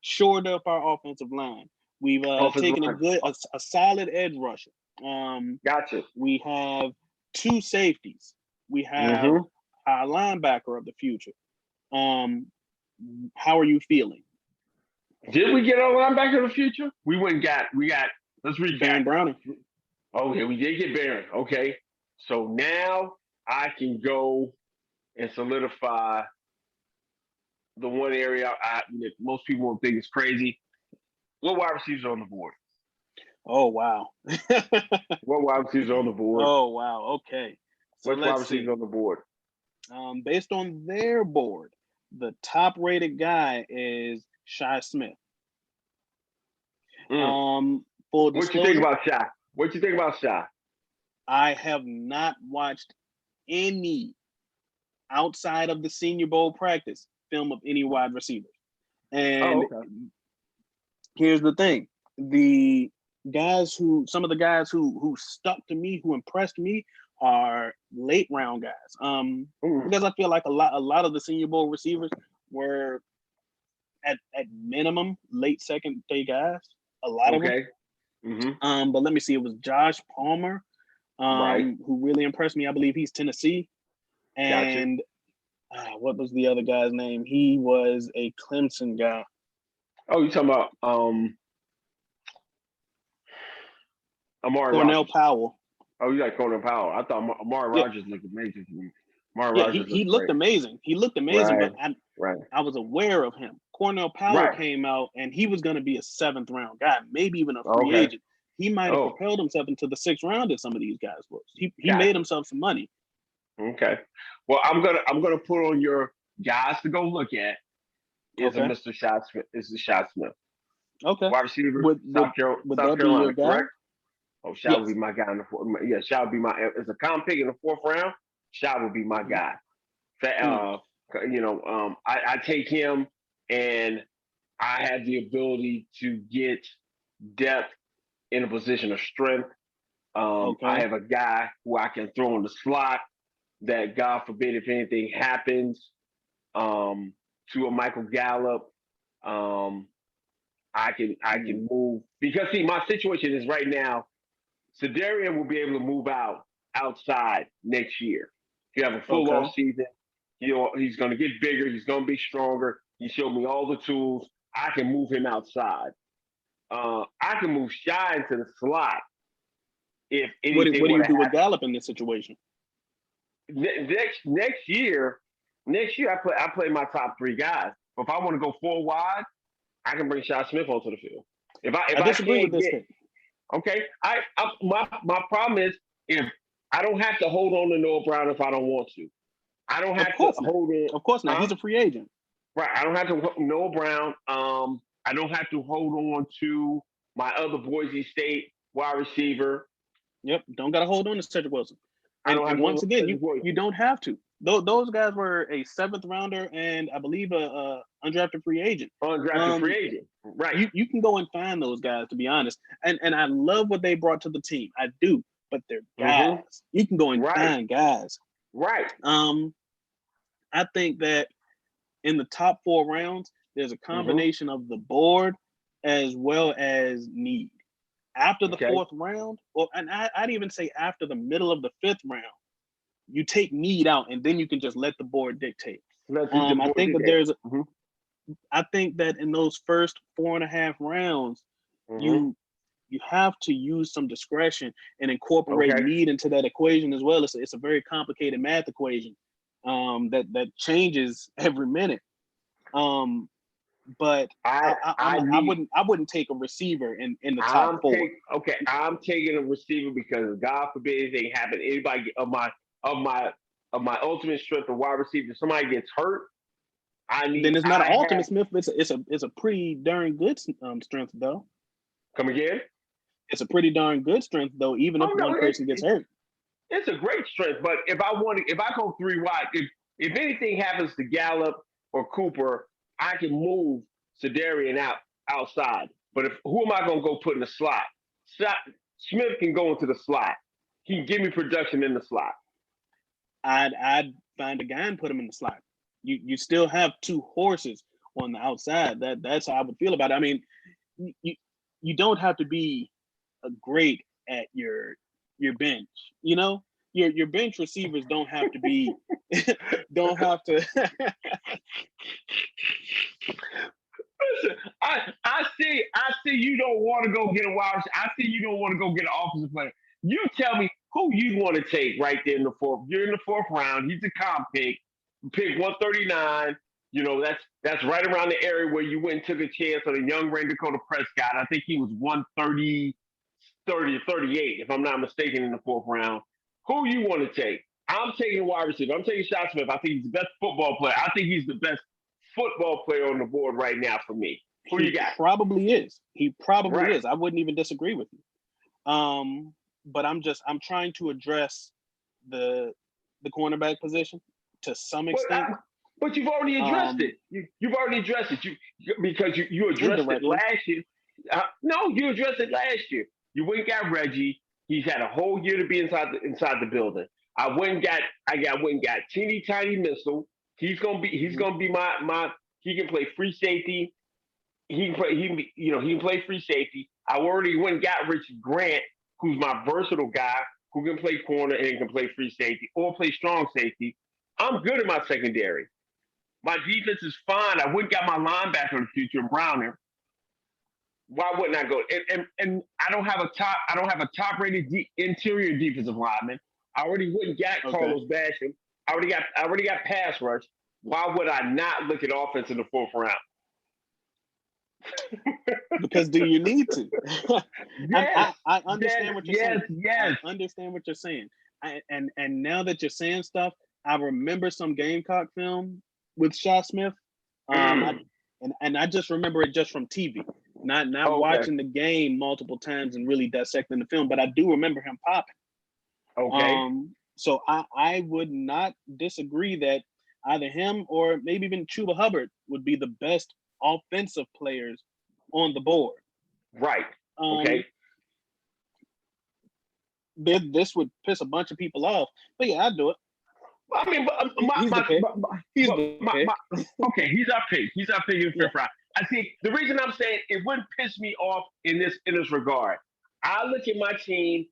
shored up our offensive line. We've taken a solid edge rusher. Gotcha. We have 2 safeties. We have our linebacker of the future. How are you feeling? Did we get our linebacker of the future? We got. Let's recap. Baron Browning. Okay, we did get Baron. Okay, so now I can go and solidify the one area that most people will think is crazy. What wide receivers are on the board? Oh wow. What wide receivers are on the board? Oh wow. Okay. So What's wide let's see. receiver on the board? Based on their board, the top-rated guy is Shi Smith. Full What disclosure, you think about Shi? What you think about Shi? I have not watched any outside of the Senior Bowl practice film of any wide receivers. And here's the thing: some of the guys who stuck to me, who impressed me, are late round guys. Because I feel like a lot of the Senior Bowl receivers were at minimum late second day guys. A lot of them. But let me see. It was Josh Palmer, who really impressed me. I believe he's Tennessee. And what was the other guy's name? He was a Clemson guy. Oh, you talking about Amari Cornell Rogers. Powell. Oh, you like Cornell Powell? I thought Amari Rogers looked amazing. He looked amazing. He looked amazing, right. but I was aware of him. Cornell Powell came out, and he was going to be a 7th round guy, maybe even a free agent. He might have propelled himself into the 6th round as some of these guys was. He made himself some money. Okay. Well, I'm gonna put on your guys to go look at is a Mr. Shi Smith. Is the Shi Smith. Okay. Wide receiver, South Carolina, correct? Oh, Shi would be my guy in the 4th. Yeah, Shi would be my as a comp pick in the 4th round. Shi would be my guy. I take him, and I have the ability to get depth in a position of strength. I have a guy who I can throw in the slot that, God forbid, if anything happens to a Michael Gallup, I can move. Because, see, my situation is right now, Cedarian will be able to move outside next year. You have a full off season. He's going to get bigger. He's going to be stronger. He showed me all the tools. I can move him outside. I can move Shi into the slot. If what do you do with Gallup in this situation? Next year, I play my top 3 guys. But if I want to go 4 wide, I can bring Shi Smith onto the field. If I disagree with this thing. Okay. My problem is if I don't have to hold on to Noah Brown if I don't want to. I don't have to hold on. Of course not. He's a free agent. Right. I don't have to Noah Brown. I don't have to hold on to my other Boise State wide receiver. Yep. Don't got to hold on to Cedric Wilson. And once again, you don't have to. Those guys were a 7th rounder and I believe a undrafted free agent. Free agent. Right. You can go and find those guys, to be honest. And I love what they brought to the team. I do. But they're guys. You can go and find guys. Right. I think that in the top 4 rounds, there's a combination of the board as well as need. After the 4th round, and I'd even say after the middle of the 5th round, you take need out, and then you can just let the board dictate. I think that in those first 4.5 rounds, you have to use some discretion and incorporate need into that equation as well. It's a very complicated math equation that changes every minute. But I wouldn't take a receiver in the top 4. I'm taking a receiver because God forbid anything happen. Anybody of my ultimate strength of wide receiver, if somebody gets hurt, then it's not an ultimate Smith. It's a pretty darn good strength though. Come again? It's a pretty darn good strength though, even if one person gets hurt. It's a great strength, but if I go 3 wide, if anything happens to Gallup or Cooper, I can move Cedarian outside. But who am I going to go put in the slot? Smith can go into the slot. He can give me production in the slot. I'd find a guy and put him in the slot. You still have 2 horses on the outside. That's how I would feel about it. I mean, you don't have to be great at your bench. You know, your bench receivers don't have to be don't have to. Listen, I see you don't want to go get a wide receiver. I see you don't want to go get an offensive player. You tell me who you want to take right there in the 4th. You're in the 4th round. He's a comp pick 139. You know, that's right around the area where you went and took a chance on a young Ray Dakota Prescott. I think he was 130 or 38, if I'm not mistaken, in the 4th round. Who you want to take? I'm taking a wide receiver. I'm taking Shot Smith. I think he's the best football player. I think he's the best football player on the board right now for me. Who He you got? probably is. He probably Right. is. I wouldn't even disagree with you. But I'm trying to address the cornerback position to some extent. But you've already addressed it. You've already addressed it. Because you addressed it last year. No, you addressed it last year. You went and got Reggie. He's had a whole year to be inside the building. I went and got teeny tiny missile. He's gonna be my he can play free safety. He can play free safety. I already went and got Richie Grant, who's my versatile guy who can play corner and can play free safety or play strong safety. I'm good in my secondary. My defense is fine. I went and got my linebacker of the future, Browner. Why wouldn't I go? And I don't have a top rated interior defensive lineman. I already went and got Carlos Basham. I already got pass rush. Why would I not look at offense in the fourth round? Because do you need to? Yes, I understand what you're saying. Yes. I understand what you're saying. And now that you're saying stuff, I remember some Gamecock film with Shot Smith. And I just remember it just from TV, not watching the game multiple times and really dissecting the film. But I do remember him popping. Okay. So I would not disagree that either him or maybe even Chuba Hubbard would be the best offensive players on the board. Right. Okay. This would piss a bunch of people off, but yeah, I'd do it. I mean, okay, he's our pick. He's our pick in the fifth round. I think the reason I'm saying it wouldn't piss me off in this regard. I look at my team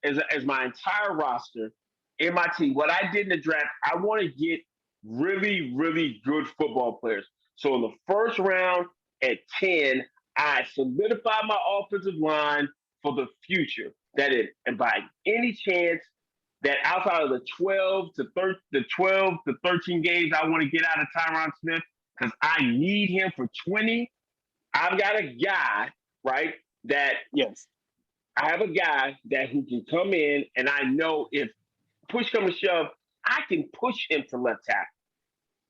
as my entire roster in my team. What I did in the draft, I want to get really, really good football players. So in the first round at 10, I solidify my offensive line for the future. That is, and by any chance that outside of the 12 to 13 games I want to get out of Tyron Smith, because I need him for 20, I've got a guy, right, that I have a guy that who can come in, and I know if push comes to shove, I can push him to left tackle.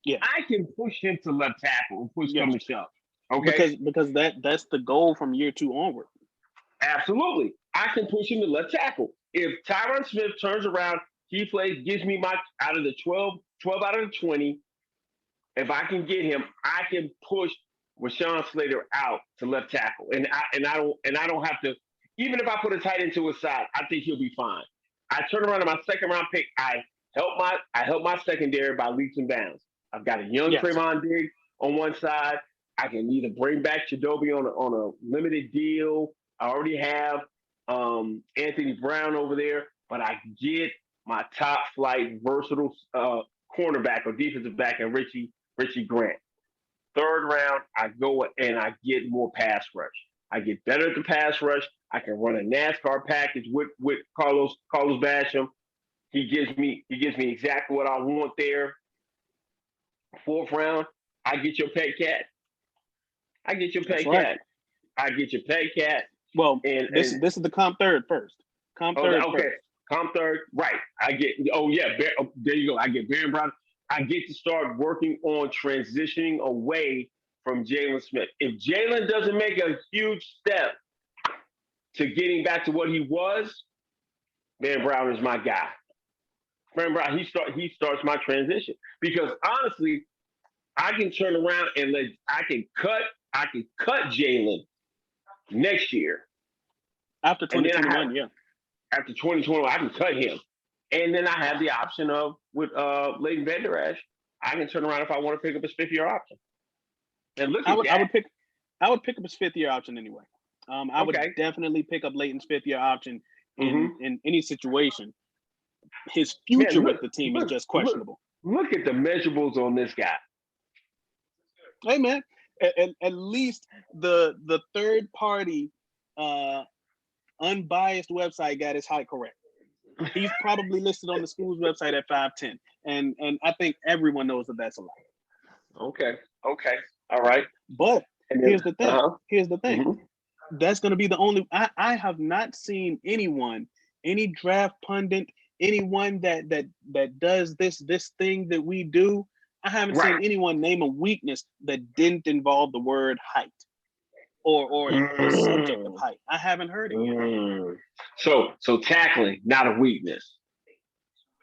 Yeah, I can push him to left tackle if push comes to shove. Okay, because that's the goal from year 2 onward. Absolutely, I can push him to left tackle. If Tyron Smith turns around, he plays, gives me my out of the 12 out of the 20. If I can get him, I can push Rashawn Slater out to left tackle, and I don't have to. Even if I put a tight end to his side, I think he'll be fine. I turn around in my second round pick. I help my secondary by leaps and bounds. I've got a young Trayvon Diggs on one side. I can either bring back Chidobe on a limited deal. I already have Anthony Brown over there, but I get my top flight versatile cornerback or defensive back and Richie Grant. Third round, I go and I get more pass rush. I get better at the pass rush. I can run a NASCAR package with Carlos Basham. He gives me exactly what I want there. Fourth round, I get your pet cat. I get your pet cat. Well, this is the comp third first. Comp third. Comp third. Right. I get. Oh yeah. There you go. I get Baron Brown. I get to start working on transitioning away from Jalen Smith. If Jalen doesn't make a huge step to getting back to what he was, Baron Brown is my guy. Baron Brown. He starts my transition because honestly, I can turn around and I can cut Jalen next year. After 2021, After 2021, I can cut him. And then I have the option of with Leighton Vander Esch, I can turn around if I want to pick up his 5th-year option. And look at that. I would pick up his 5th-year option anyway. I would definitely pick up Leighton's 5th-year option in any situation. His future with the team is just questionable. Look at the measurables on this guy. Hey man, at least the third party unbiased website got his height correct. He's probably listed on the school's website at 5'10", and I think everyone knows that that's a lie. Okay, all right. But here's the thing. That's going to be the only. I have not seen any draft pundit, anyone that does this thing that we do, I haven't seen anyone name a weakness that didn't involve the word height or the subject of height. I haven't heard it yet. So tackling, not a weakness.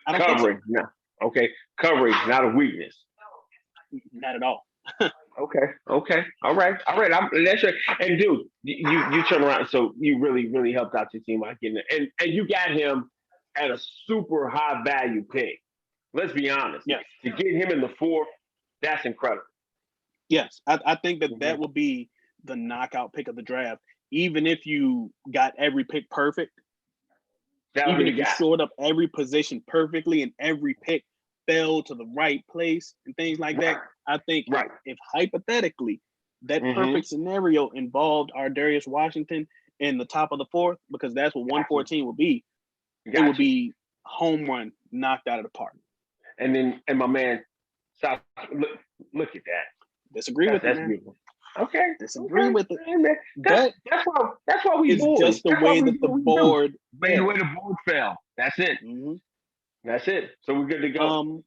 I don't Covering, think so. no. Okay. Covering, not a weakness. Not at all. Okay. All right. That's right. And dude, you turn around, so you really helped out your team out getting it. And you got him at a super high value pick. Let's be honest. Yes. To get him in the fourth, that's incredible. Yes, I think that will be the knockout pick of the draft. Even if you got every pick perfect, even if you shored up every position perfectly and every pick fell to the right place and things like that, I think if hypothetically that perfect scenario involved our Darius Washington in the top of the fourth, because that's what 114 would be, it would be home run, knocked out of the park. And my man, look at that. Disagree with it, man. Beautiful. Okay. Disagree with it. Man. That's why we it's just the way that the board the way the board fell. That's it. That's it. So we're good to go.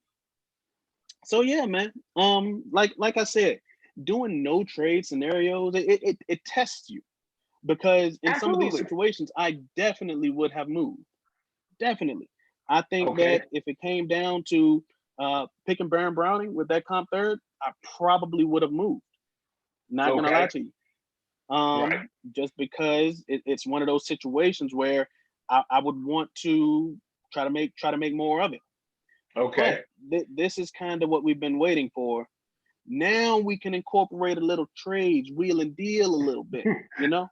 So yeah, man. Like I said, doing no trade scenarios, it tests you, because in some of these situations, I definitely would have moved. Definitely. I think that if it came down to picking Baron Browning with that comp third, I probably would have moved. Not gonna lie to you. Just because it's one of those situations where I would want to try to make more of it. Okay. But this is kind of what we've been waiting for. Now we can incorporate a little trades, wheel and deal a little bit, you know?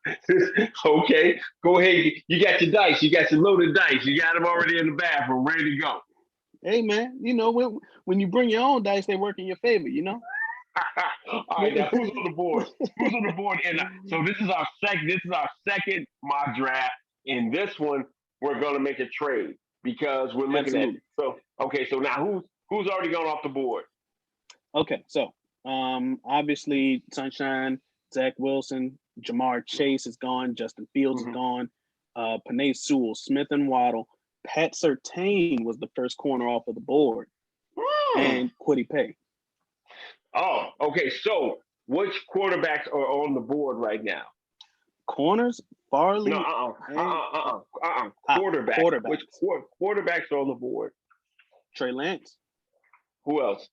Okay. Go ahead. You got your dice. You got your loaded dice. You got them already in the bathroom, ready to go. Hey, man, you know, when you bring your own dice, they work in your favor, you know? All right, now who's on the board? Who's on the board? And so this is our second mock draft. In this one, we're gonna make a trade because we're looking at so now who's already gone off the board? Okay, so obviously Sunshine, Zach Wilson, Jamar Chase is gone, Justin Fields is gone, Penei Sewell, Smith and Waddle, Pat Surtain was the first corner off of the board, and Kwity Paye. Oh, okay. So which quarterbacks are on the board right now? Corners, Farley. No, quarterbacks. Which quarterbacks are on the board? Trey Lance. Who else?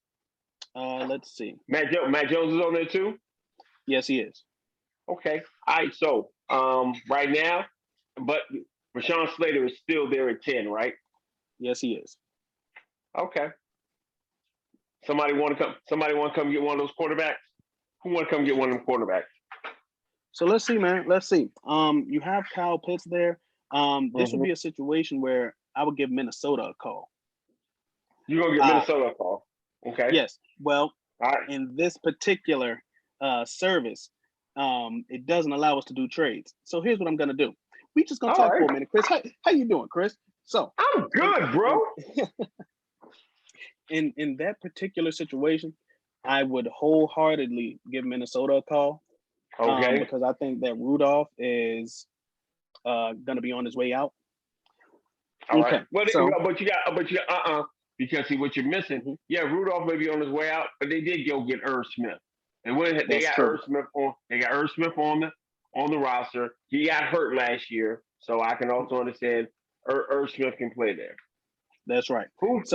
Let's see. Matt Jones is on there too? Yes, he is. Okay. All right. So right now, but Rashawn Slater is still there at 10, right? Yes, he is. Okay. Somebody want to come get one of those quarterbacks? Who want to come get one of them quarterbacks? So let's see, man. Let's see. You have Kyle Pitts there. This would be a situation where I would give Minnesota a call. You're gonna give Minnesota a call. Okay. Yes. Well, in this particular service, it doesn't allow us to do trades. So here's what I'm gonna do. We just gonna talk for a minute, Chris. How you doing, Chris? So I'm good, bro. In that particular situation, I would wholeheartedly give Minnesota a call. Okay. Because I think that Rudolph is gonna be on his way out. All right. Well, but you got because see what you're missing. Yeah, Rudolph may be on his way out, but they did go get Irv Smith. And they got Irv Smith on the roster. He got hurt last year, so I can also understand Irv Smith can play there. That's right. Who's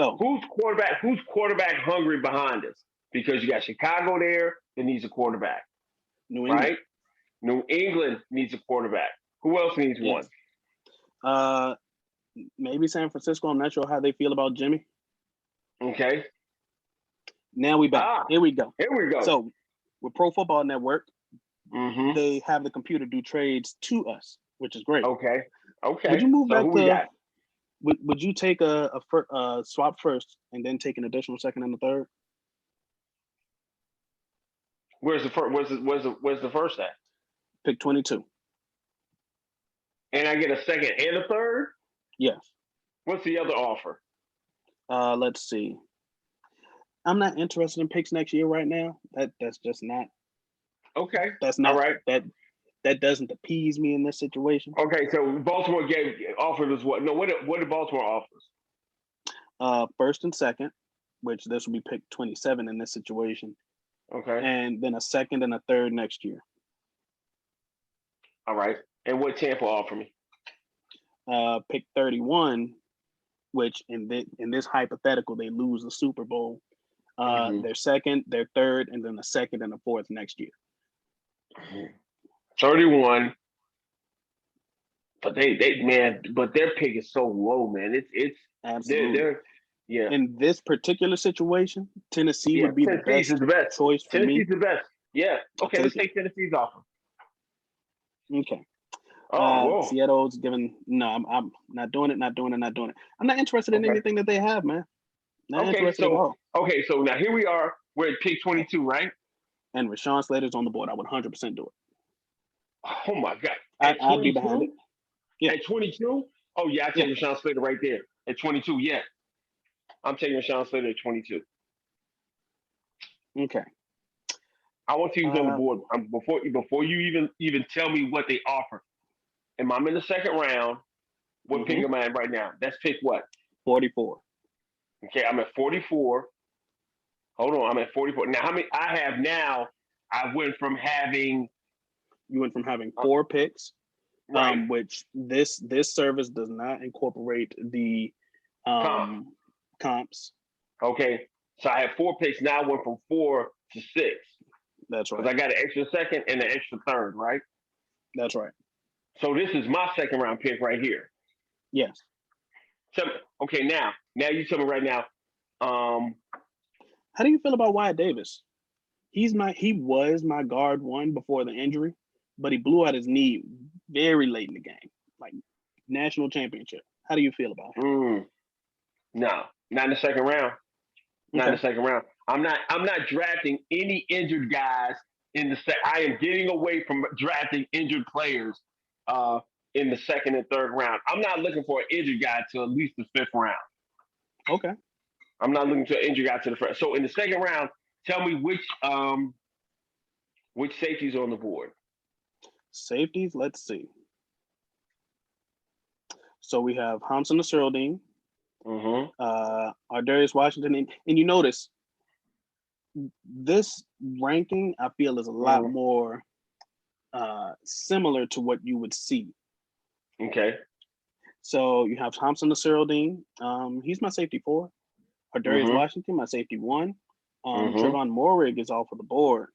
quarterback hungry behind us? Because you got Chicago there that needs a quarterback. New England. Right? New England needs a quarterback. Who else needs one? Maybe San Francisco. I'm not sure how they feel about Jimmy. Okay. Now we back. Here we go. So with Pro Football Network, they have the computer do trades to us, which is great. Okay. Would you move back to? Would you take a swap first and then take an additional second and a third? Where's the first at? Pick 22. And I get a second and a third? Yes. What's the other offer? Let's see. I'm not interested in picks next year right now. That's just not. Okay. That's not all right. That doesn't appease me in this situation. Okay, so Baltimore offered us what? No, what did Baltimore offer us? first and second, which this will be pick 27 in this situation, Okay. and then a second and a third next year. All right. And what Tampa offer me? Pick 31, which in this hypothetical they lose the Super Bowl. Their second, their third, and then a second and a fourth next year. 31. But but their pick is so low, man. It's absolutely. Yeah. In this particular situation, Tennessee would be the best choice for me. Tennessee's the best. Yeah. Okay, let's take Tennessee's offer. Okay. Oh, Seattle's giving no. I'm not doing it. I'm not interested in anything that they have, man. Not interested at all. Okay, so now here we are. We're at pick 22, right? And Rashawn Slater's on the board. I would 100% do it. Oh my God! I'd be behind it. Yeah. At 22? Oh yeah, I take Rashawn Slater right there. At 22, yeah. I'm taking Rashawn Slater at 22. Okay. I want to use on the board before you even tell me what they offer. I'm in the second round. What pick am I at right now? That's pick what? 44. Okay, I'm at 44. Hold on, I'm at 44. Now, how many I have now? You went from having 4 picks, right? Which this service does not incorporate the comps. Okay, so I have 4 picks. Now I went from 4 to 6. That's right. Because I got an extra second and an extra third, right? That's right. So this is my second round pick right here. Yes. Okay, now you tell me right now. How do you feel about Wyatt Davis? He was my guard 1 before the injury, but he blew out his knee very late in the game, like national championship. How do you feel about him? No, not in the second round. Not in the second round. I'm not drafting any injured guys in the second. I am getting away from drafting injured players in the second and third round. I'm not looking for an injured guy to at least the 5th round. Okay. I'm not looking to an injured guy to the first. So in the second round, tell me which safeties are on the board. Safeties, let's see. So we have Hamza Nasruddin, Darius Washington, and you notice this ranking I feel is a lot more similar to what you would see. Okay. So you have Hamza Nasruddin. He's my safety 4. Darius Washington, my safety 1. Trevon Moehrig is off of the board.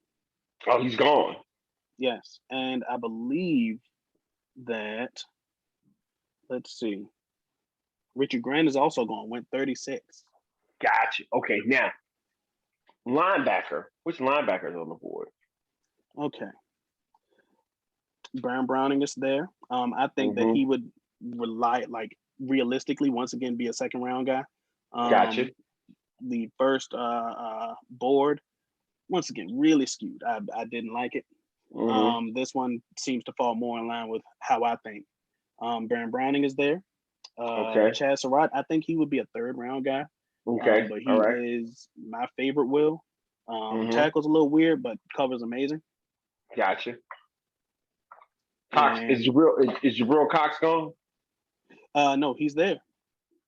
Oh, he's gone. Yes, and I believe that. Let's see. Richie Grant is also gone. Went 36. Gotcha. Okay, now linebacker. Which linebacker is on the board? Okay. Baron Browning is there. I think that he would realistically once again be a second round guy. Gotcha. The first board, once again, really skewed. I didn't like it. This one seems to fall more in line with how I think. Baron Browning is there. Chad Surratt, I think he would be a third round guy. Okay. But he is my favorite Will. Tackle's a little weird, but cover's amazing. Gotcha. Cox, is Jabril Cox gone? No, he's there.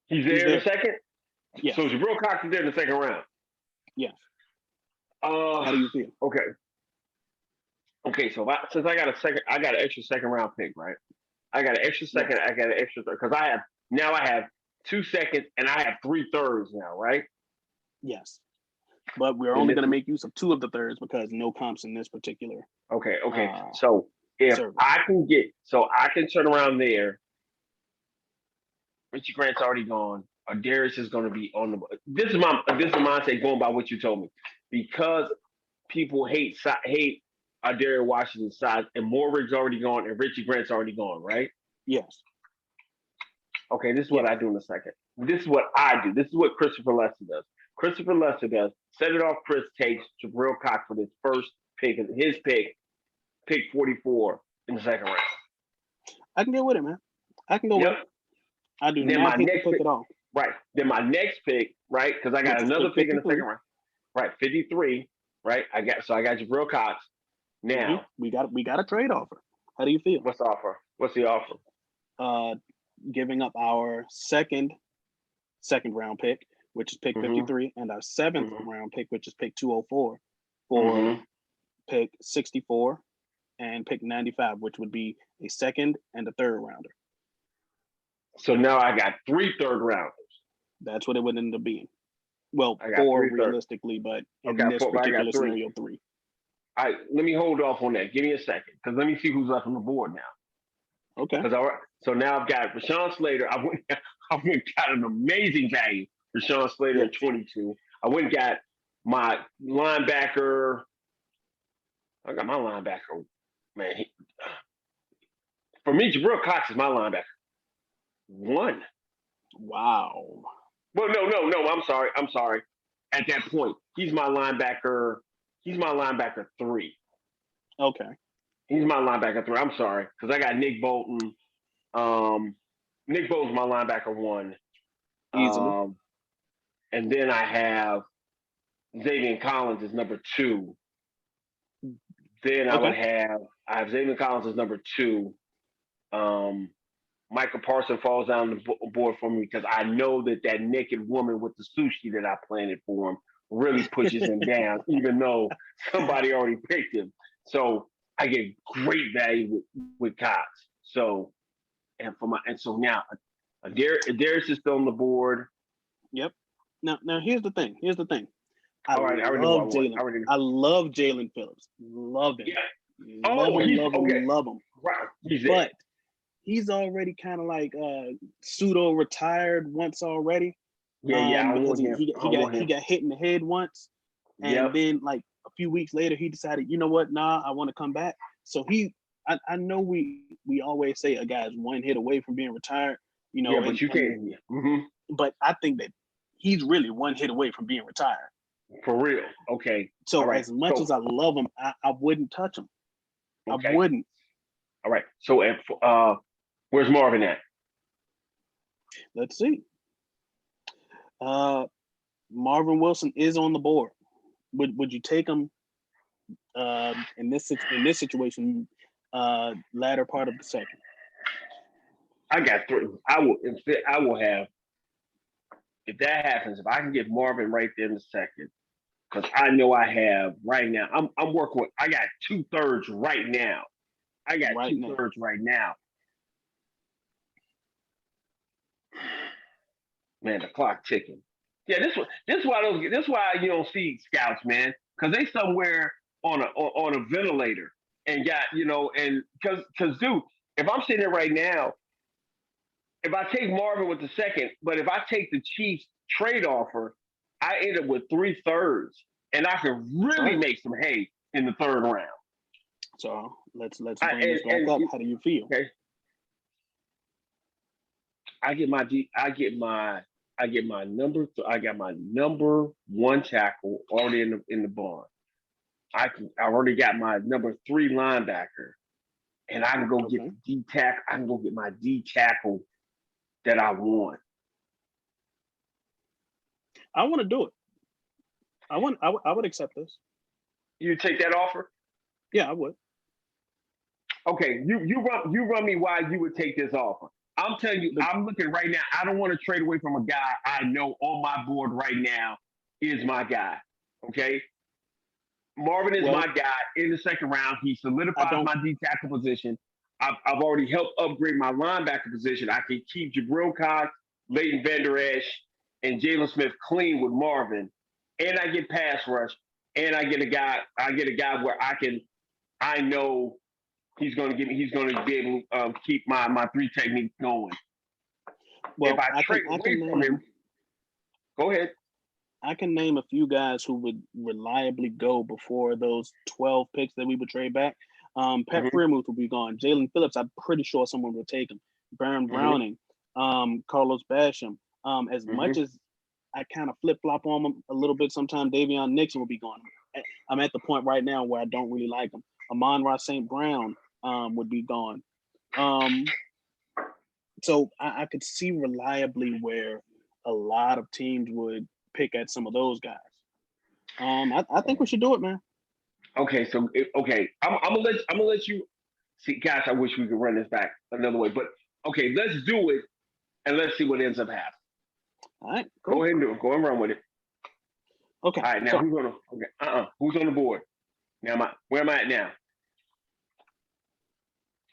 He's there in the second? Yeah. So Jabril Cox is there in the second round? Yes. How do you feel? Okay. Okay, so since I got an extra second round pick, right? I got an extra second, I got an extra third. Because I have 2 seconds and I have 3 thirds now, right? Yes. But we're only going to make use of 2 of the thirds because no comps in this particular. Okay. So if service. I can turn around there. Richie Grant's already gone. Darius is going to be on the. This is my mindset going by what you told me, because people hate Darius Washington's size, and Moehrig's already gone, and Richie Grant's already gone, right? Yes. Okay, this is what I do in a second. This is what I do. This is what Christopher Lester does. Christopher Lester does. Set it off. Chris takes Jabril Cox for his first pick, his pick 44 in the second round. I can get with it, man. I can go with it. I do not hate the pick at all. Right. Then my next pick, right? Because I got another pick in the second round. Right, 53. Right. I got Jabril Cox. Now we got a trade offer. How do you feel? What's the offer? What's the offer? Giving up our second second round pick, which is pick 53, and our seventh round pick, which is pick 204, for pick 64 and pick 95, which would be a second and a third rounder. So now I got 3 third rounders. That's what it would end up being. Well, 4 realistically, but in this particular scenario, 3. All right, let me hold off on that. Give me a second, because let me see who's left on the board now. Okay. So now I've got Rashawn Slater. I went got an amazing value. Rashawn Slater at 22. I went and got my linebacker. I got my linebacker. Man, for me, Jabril Cox is my linebacker. 1. Wow. Well, no. I'm sorry. At that point, he's my linebacker. He's my linebacker 3. Okay. He's my linebacker 3. I'm sorry, because I got Nick Bolton. Nick Bolton's my linebacker 1. Easily. And then I have Xavier Collins as number 2. Then I have Xavier Collins as number 2. Michael Parsons falls down the board for me because I know that naked woman with the sushi that I planted for him really pushes him down, even though somebody already picked him. So I get great value with Cox. So so now Darius is still on the board. Yep. Now here's the thing. I love Jalen Phillips. Love him. Yeah. Love him. Right. But he's already kind of like pseudo retired once already. Because he got hit in the head once, and then like a few weeks later he decided, you know what, I want to come back. So I know we always say a guy's one hit away from being retired, but you can't. But I think that he's really one hit away from being retired. For real. Okay. So as much as I love him, I wouldn't touch him. Okay. I wouldn't. All right. So where's Marvin at? Let's see. Marvin Wilson is on the board. Would you take him in this situation, latter part of the second? I got 3. I will have, if that happens, if I can get Marvin right there in the second, because I know I have right now. I'm working with. I got 2/3 right now. Right now. Man, the clock ticking. Yeah, this why you don't see scouts, man, because they somewhere on a ventilator and got and because dude, if I'm sitting there right now, if I take Marvin with the second, but if I take the Chiefs trade offer, I end up with 3/3, and I can really make some hay in the 3rd round. So let's bring this back up. How do you feel? Okay. I get my number 1 tackle already in the barn. I already got my number 3 linebacker, and I can go get the D tackle. I can go get my D tackle that I want. I want to do it. I would accept this. You take that offer? Yeah, I would. Okay, you run me why you would take this offer. I'm telling you, I'm looking right now. I don't want to trade away from a guy I know on my board right now is my guy. Okay? Marvin is my guy in the second round. He solidified my D tackle position. I've already helped upgrade my linebacker position. I can keep Jabril Cox, Leighton Vander Esch, and Jalen Smith clean with Marvin, and I get pass rush, and I get a guy where I know he's going to be able to keep my 3 technique going. Well, if I trade away from him, go ahead. I can name a few guys who would reliably go before those 12 picks that we would trade back. Pat Freiermuth will be gone. Jalen Phillips, I'm pretty sure someone will take him. Baron Browning, Carlos Basham. As much as I kind of flip-flop on them a little bit, sometimes Davion Nixon will be gone. I'm at the point right now where I don't really like him. Amon-Ra St. Brown would be gone. So I could see reliably where a lot of teams would pick at some of those guys. I think we should do it, man. Okay, so I'm gonna let you see. Gosh, I wish we could run this back another way, but okay, let's do it and let's see what ends up happening. All right, cool. Go ahead and do it. Go and run with it. Okay. All right, now who's gonna? Okay, who's on the board? Now, where am I at now?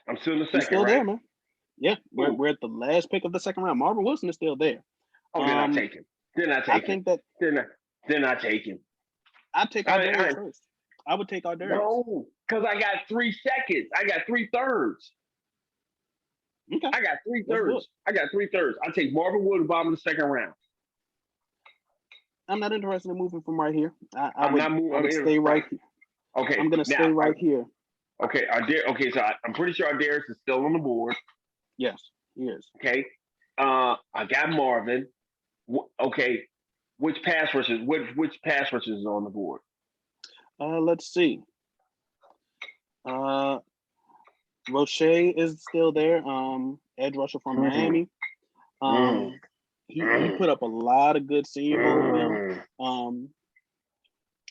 I'm still in the second, still right? there, man. Yeah, we're at the last pick of the second round. Marvin Wilson is still there. Oh, then I take him. I think that then I take him. I'd take Radarius first. I would take Radarius. No, because I got 3 seconds. I got 3/3. Okay. I got 3/3. I take Marvin Wood bottom of the second round. I'm not interested in moving from right here. I would stay right here. Okay. I'm gonna stay right here. Okay. So I'm pretty sure Darius is still on the board. Yes, he is. Okay. I got Marvin. Okay. Which pass rushers is on the board? Let's see. Roche is still there. Edge rusher from Miami. He put up a lot of good Senior Bowl film.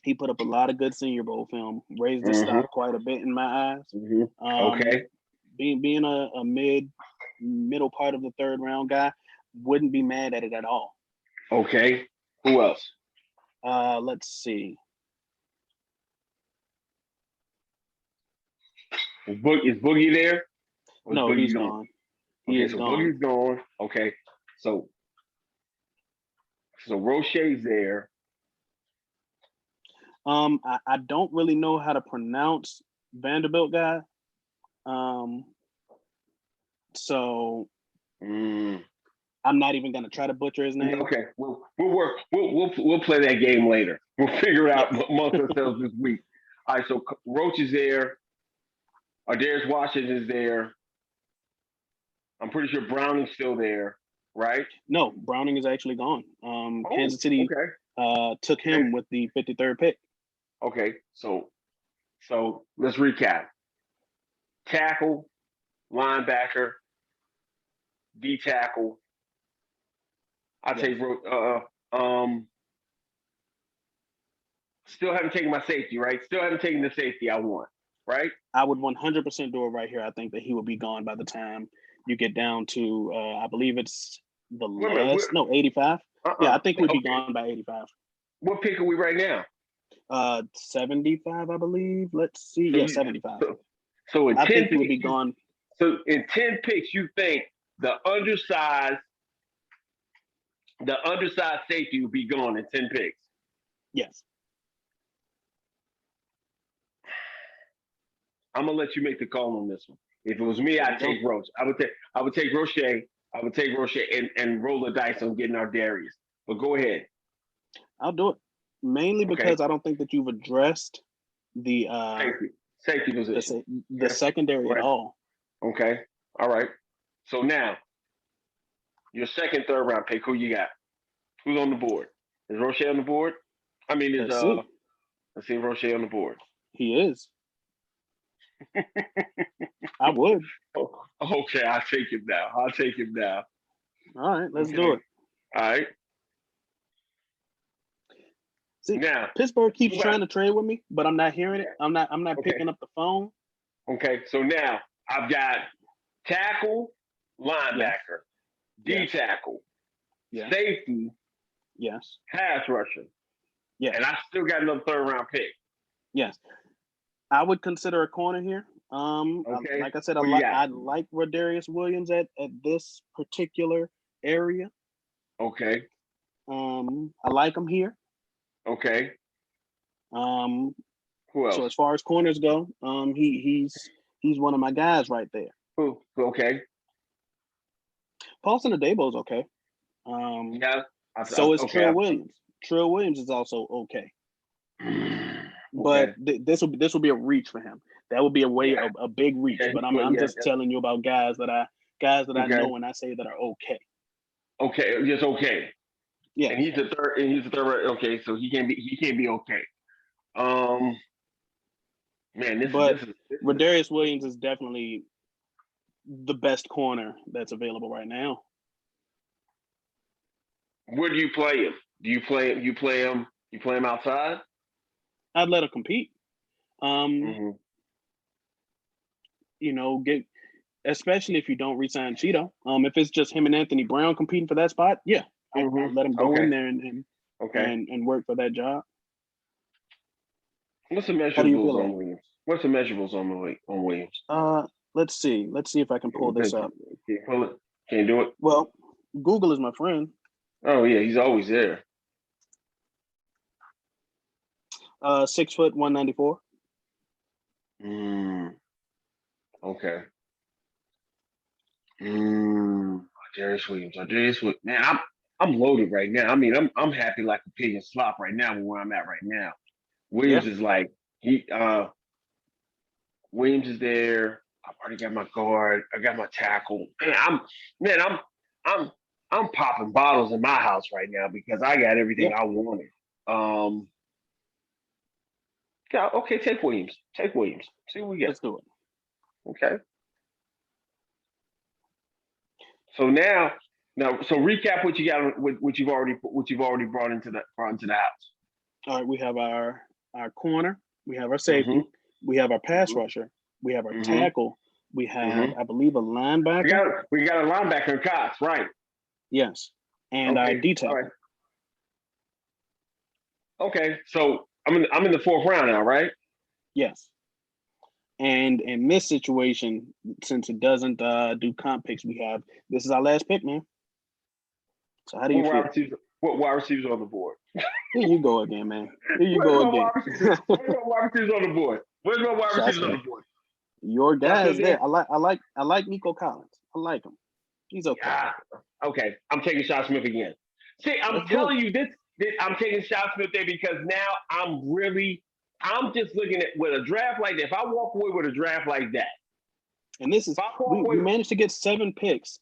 He put up a lot of good Senior Bowl film. Raised the stock quite a bit in my eyes. Okay. Being a middle part of the third round guy, wouldn't be mad at it at all. Okay. Who else? Let's see. Is Boogie there? No, he's gone. He is gone. Boogie's gone. Okay. So Roche's there. I don't really know how to pronounce Vanderbilt guy. So I'm not even gonna try to butcher his name. Okay, we'll play that game later. We'll figure it out amongst ourselves this week. All right, so Roach is there. Darius Washington is there. I'm pretty sure Browning's still there, right? No, Browning is actually gone. Kansas City took him with the 53rd pick. Okay, so let's recap. Tackle, linebacker, D tackle. I take still haven't taken my safety, right? Still haven't taken the safety I want, right? I would 100% do it right here. I think that he will be gone by the time you get down to I believe it's the last 85. Yeah, I think we'd be gone by 85. What pick are we right now? 75, I believe. Let's see. 75. So in 10 think he would be gone. So in 10 picks, you think the undersized safety would be gone in 10 picks? Yes. I'm gonna let you make the call on this one. If it was me, I'd take Roche. I would take Roche. I would take Roche and roll the dice on getting our Darius. But go ahead. I'll do it. Mainly because I don't think that you've addressed the safety position. The secondary at all. Okay. All right. So now, your second, third round pick, who you got? Who's on the board? Is Roche on the board? I mean, let's see Roche on the board. He is. I would. Oh, okay, I'll take him now. All right, let's do it. All right. See, now Pittsburgh keeps trying to trade with me, but I'm not hearing it. I'm not picking up the phone. Okay, so now I've got tackle, linebacker, D tackle, safety, pass rusher. Yeah. And I still got another third round pick. Yes. I would consider a corner here. Like I said, I like Radarius Williams at this particular area. Okay. I like him here. Okay. Who else? So as far as corners go, he's one of my guys right there. Who? Okay. Paulson Adebo's okay. So is Trill Williams. Trill Williams is also okay. But this will be a reach for him. That would be a big reach. But I'm just telling you about guys that I know and I say that are okay. Okay, just okay. Yeah. And he's the third. Okay, so he can't be okay. Radarius Williams is definitely the best corner that's available right now. Where do you play him? Do you play him outside? I'd let him compete. Especially if you don't re-sign Cheeto. If it's just him and Anthony Brown competing for that spot, yeah, I let him go in there and work for that job. What's the measurables on Williams? What's the measurables on Williams? Let's see. Let's see if I can pull this up. Can't pull it. Can't do it. Well, Google is my friend. Oh yeah, he's always there. 6 foot 194. Okay. Darius Williams. Darius Williams. Man, I'm loaded right now. I mean, I'm happy like a pig in slop right now where I'm at right now. Williams is like Williams is there. I've already got my guard. I got my tackle. I'm popping bottles in my house right now because I got everything I wanted. Yeah, okay, take Williams. Take Williams. See what we get. Let's do it. Okay. So so recap what you got, what you've already brought into the house. All right, we have our corner, we have our safety, we have our pass rusher, we have our tackle, we have I believe a linebacker. We got a linebacker in Cox, right? Yes, and our D tackle. Right. Okay, so I'm in the fourth round now, right? Yes. And in this situation, since it doesn't do comp picks, this is our last pick, man. So how do you feel? What wide receivers on the board? Here you go again, man. Here you go again. Where's my wide receivers on the board? Where's my wide receivers on the board? Your guy is there. I like Nico Collins. I like him. He's okay. Yeah. Okay, I'm taking Sean Smith again. See, I'm telling you this. I'm taking Sean Smith there because now I'm just looking at with a draft like that. If I walk away with a draft like that, and this is we managed to get 7 picks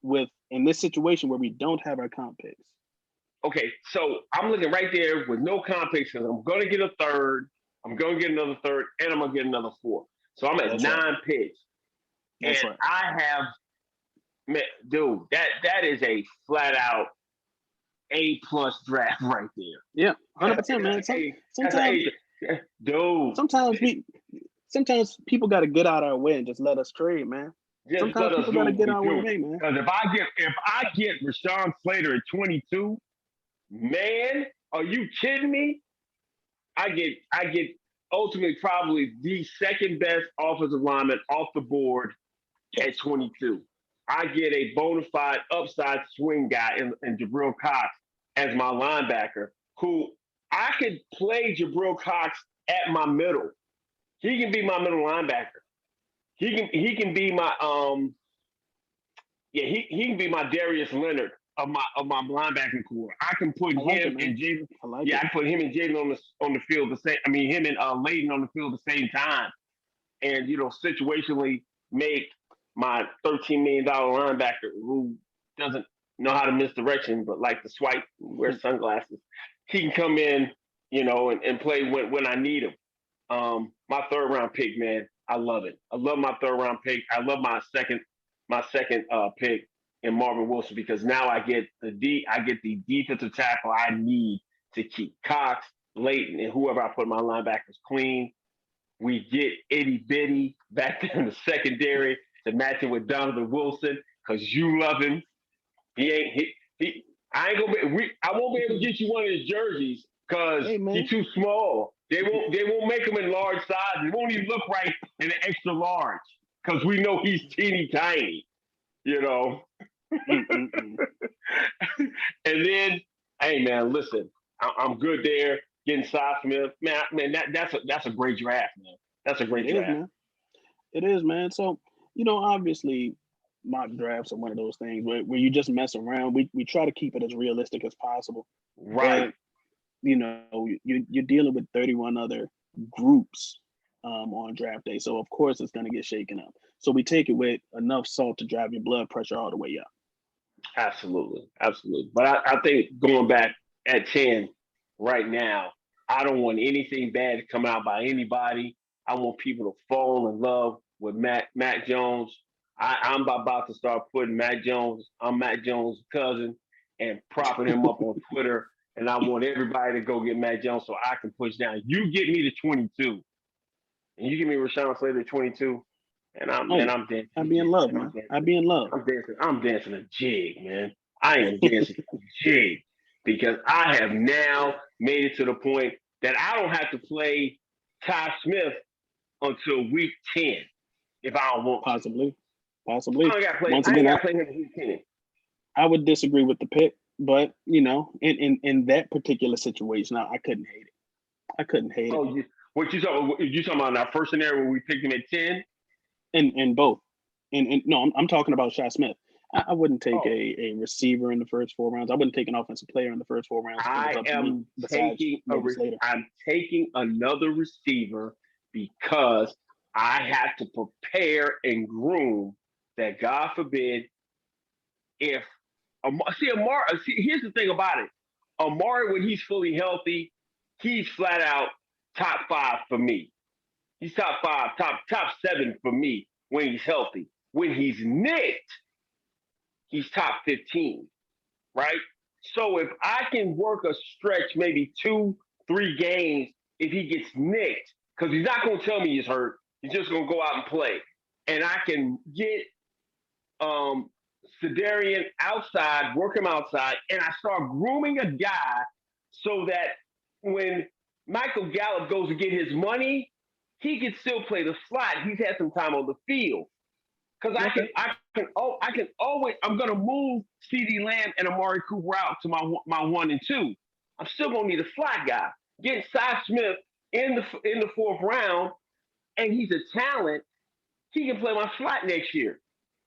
in this situation where we don't have our comp picks. Okay, so I'm looking right there with no comp picks because I'm going to get a third, I'm going to get another third, and I'm going to get another 4. So I'm at 9 picks. That's and I have, man, dude, that is a flat out A+ draft right there. Yeah, 100%, man. Sometimes people got to get out our way and just let us trade, man. Sometimes people got to get our way, man. Because if I get Rashawn Slater at 22, man, are you kidding me? I get ultimately probably the second best offensive lineman off the board at 22. I get a bona fide upside swing guy in Jabril Cox as my linebacker, who I could play Jabril Cox at my middle. He can be my middle linebacker. He can be my he can be my Darius Leonard of my linebacking core. I can put him and Jalen. I can put him and Jalen on the field the same. I mean him and Layden on the field the same time, and situationally make my $13 million linebacker who doesn't know how to misdirection, but like to swipe, wear sunglasses. He can come in, and play when I need him. My 3rd round pick, man, I love it. I love my 3rd round pick. I love my second pick in Marvin Wilson because now I get the defensive tackle I need to keep Cox, Layton, and whoever I put my linebackers clean. We get itty bitty back there in the secondary to match him with Donovan Wilson because you love him. I won't be able to get you one of his jerseys because he's too small. They won't make him in large size. It won't even look right in an extra large because we know he's teeny tiny, And then, hey man, listen, I'm good there. Getting Cy Smith, man, that's a great draft, man. That's a great draft. Man. It is, man. So obviously, mock drafts are one of those things where you just mess around. We try to keep it as realistic as possible. Right. But, you're dealing with 31 other groups on draft day. So, of course, it's going to get shaken up. So we take it with enough salt to drive your blood pressure all the way up. Absolutely. Absolutely. But I think going back at 10 right now, I don't want anything bad to come out by anybody. I want people to fall in love with Mac Jones. I'm about to start putting Mac Jones. I'm Mac Jones' cousin and propping him up on Twitter. And I want everybody to go get Mac Jones so I can push down. You get me to 22, and you give me Rashawn Slater 22, and I'm dancing. I'd be in love, man. I'd be in love. I'm dancing a jig, man. I am dancing a jig because I have now made it to the point that I don't have to play Ty Smith until week 10 if I don't want to. Possibly. I ain't got to play. Once I ain't again, got to play him in week 10. I would disagree with the pick, but in that particular situation, I couldn't hate it. I couldn't hate it. What you talking about in our first scenario where we picked him at 10? In both. And no, I'm talking about Shy Smith. I wouldn't take a receiver in the first 4 rounds. I wouldn't take an offensive player in the first 4 rounds. I'm taking another receiver because I have to prepare and groom that, God forbid, if here's the thing about it. Amari, when he's fully healthy, he's flat out top 5 for me. He's top 5, top 7 for me when he's healthy. When he's nicked, he's top 15, right? So if I can work a stretch, maybe 2-3 games, if he gets nicked, because he's not going to tell me he's hurt, he's just going to go out and play, and I can get Sedarian outside, work him outside, and I start grooming a guy so that when Michael Gallup goes to get his money, he can still play the slot. He's had some time on the field. Because I can always, I'm going to move CeeDee Lamb and Amari Cooper out to my 1 and 2. I'm still going to need a slot guy. Get Cy Smith in the 4th round, and he's a talent. He can play my slot next year.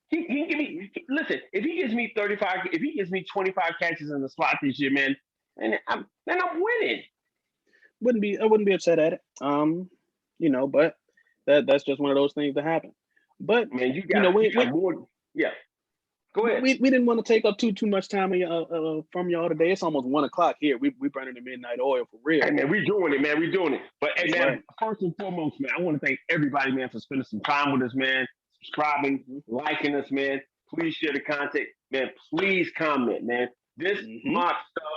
He can give me, listen, if he gives me 25 catches in the slot this year, man, and I'm winning. I wouldn't be upset at it. But that's just one of those things that happen. But man, you got more. Yeah, go ahead. We didn't want to take up too much time from y'all today. It's almost 1:00 here. We burning the midnight oil for real. Hey man, we doing it, man. We doing it. But hey man, first and foremost, man, I want to thank everybody, man, for spending some time with us, man. Subscribing, liking us, man. Please share the content, man. Please comment, man. This mock stuff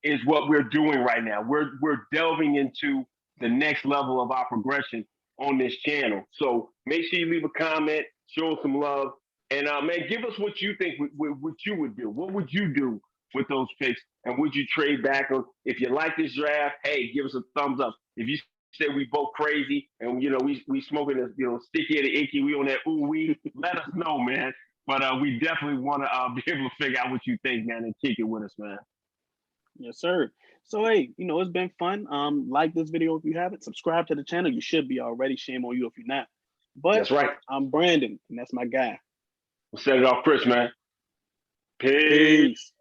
is what we're doing right now. We're delving into the next level of our progression on this channel. So make sure you leave a comment, show some love, and man, give us what you think what you would do. What would you do with those picks? And would you trade back? Or if you like this draft, hey, give us a thumbs up. If you say we both crazy and we smoking this, sticky to icky, we on that ooh-wee, let us know, man. But we definitely want to be able to figure out what you think, man, and kick it with us, man. Yes, sir. So, hey, it's been fun. Like this video if you haven't. Subscribe to the channel. You should be already. Shame on you if you're not. But that's right. I'm Brandon, and that's my guy. We'll set it off, Chris, man. Peace.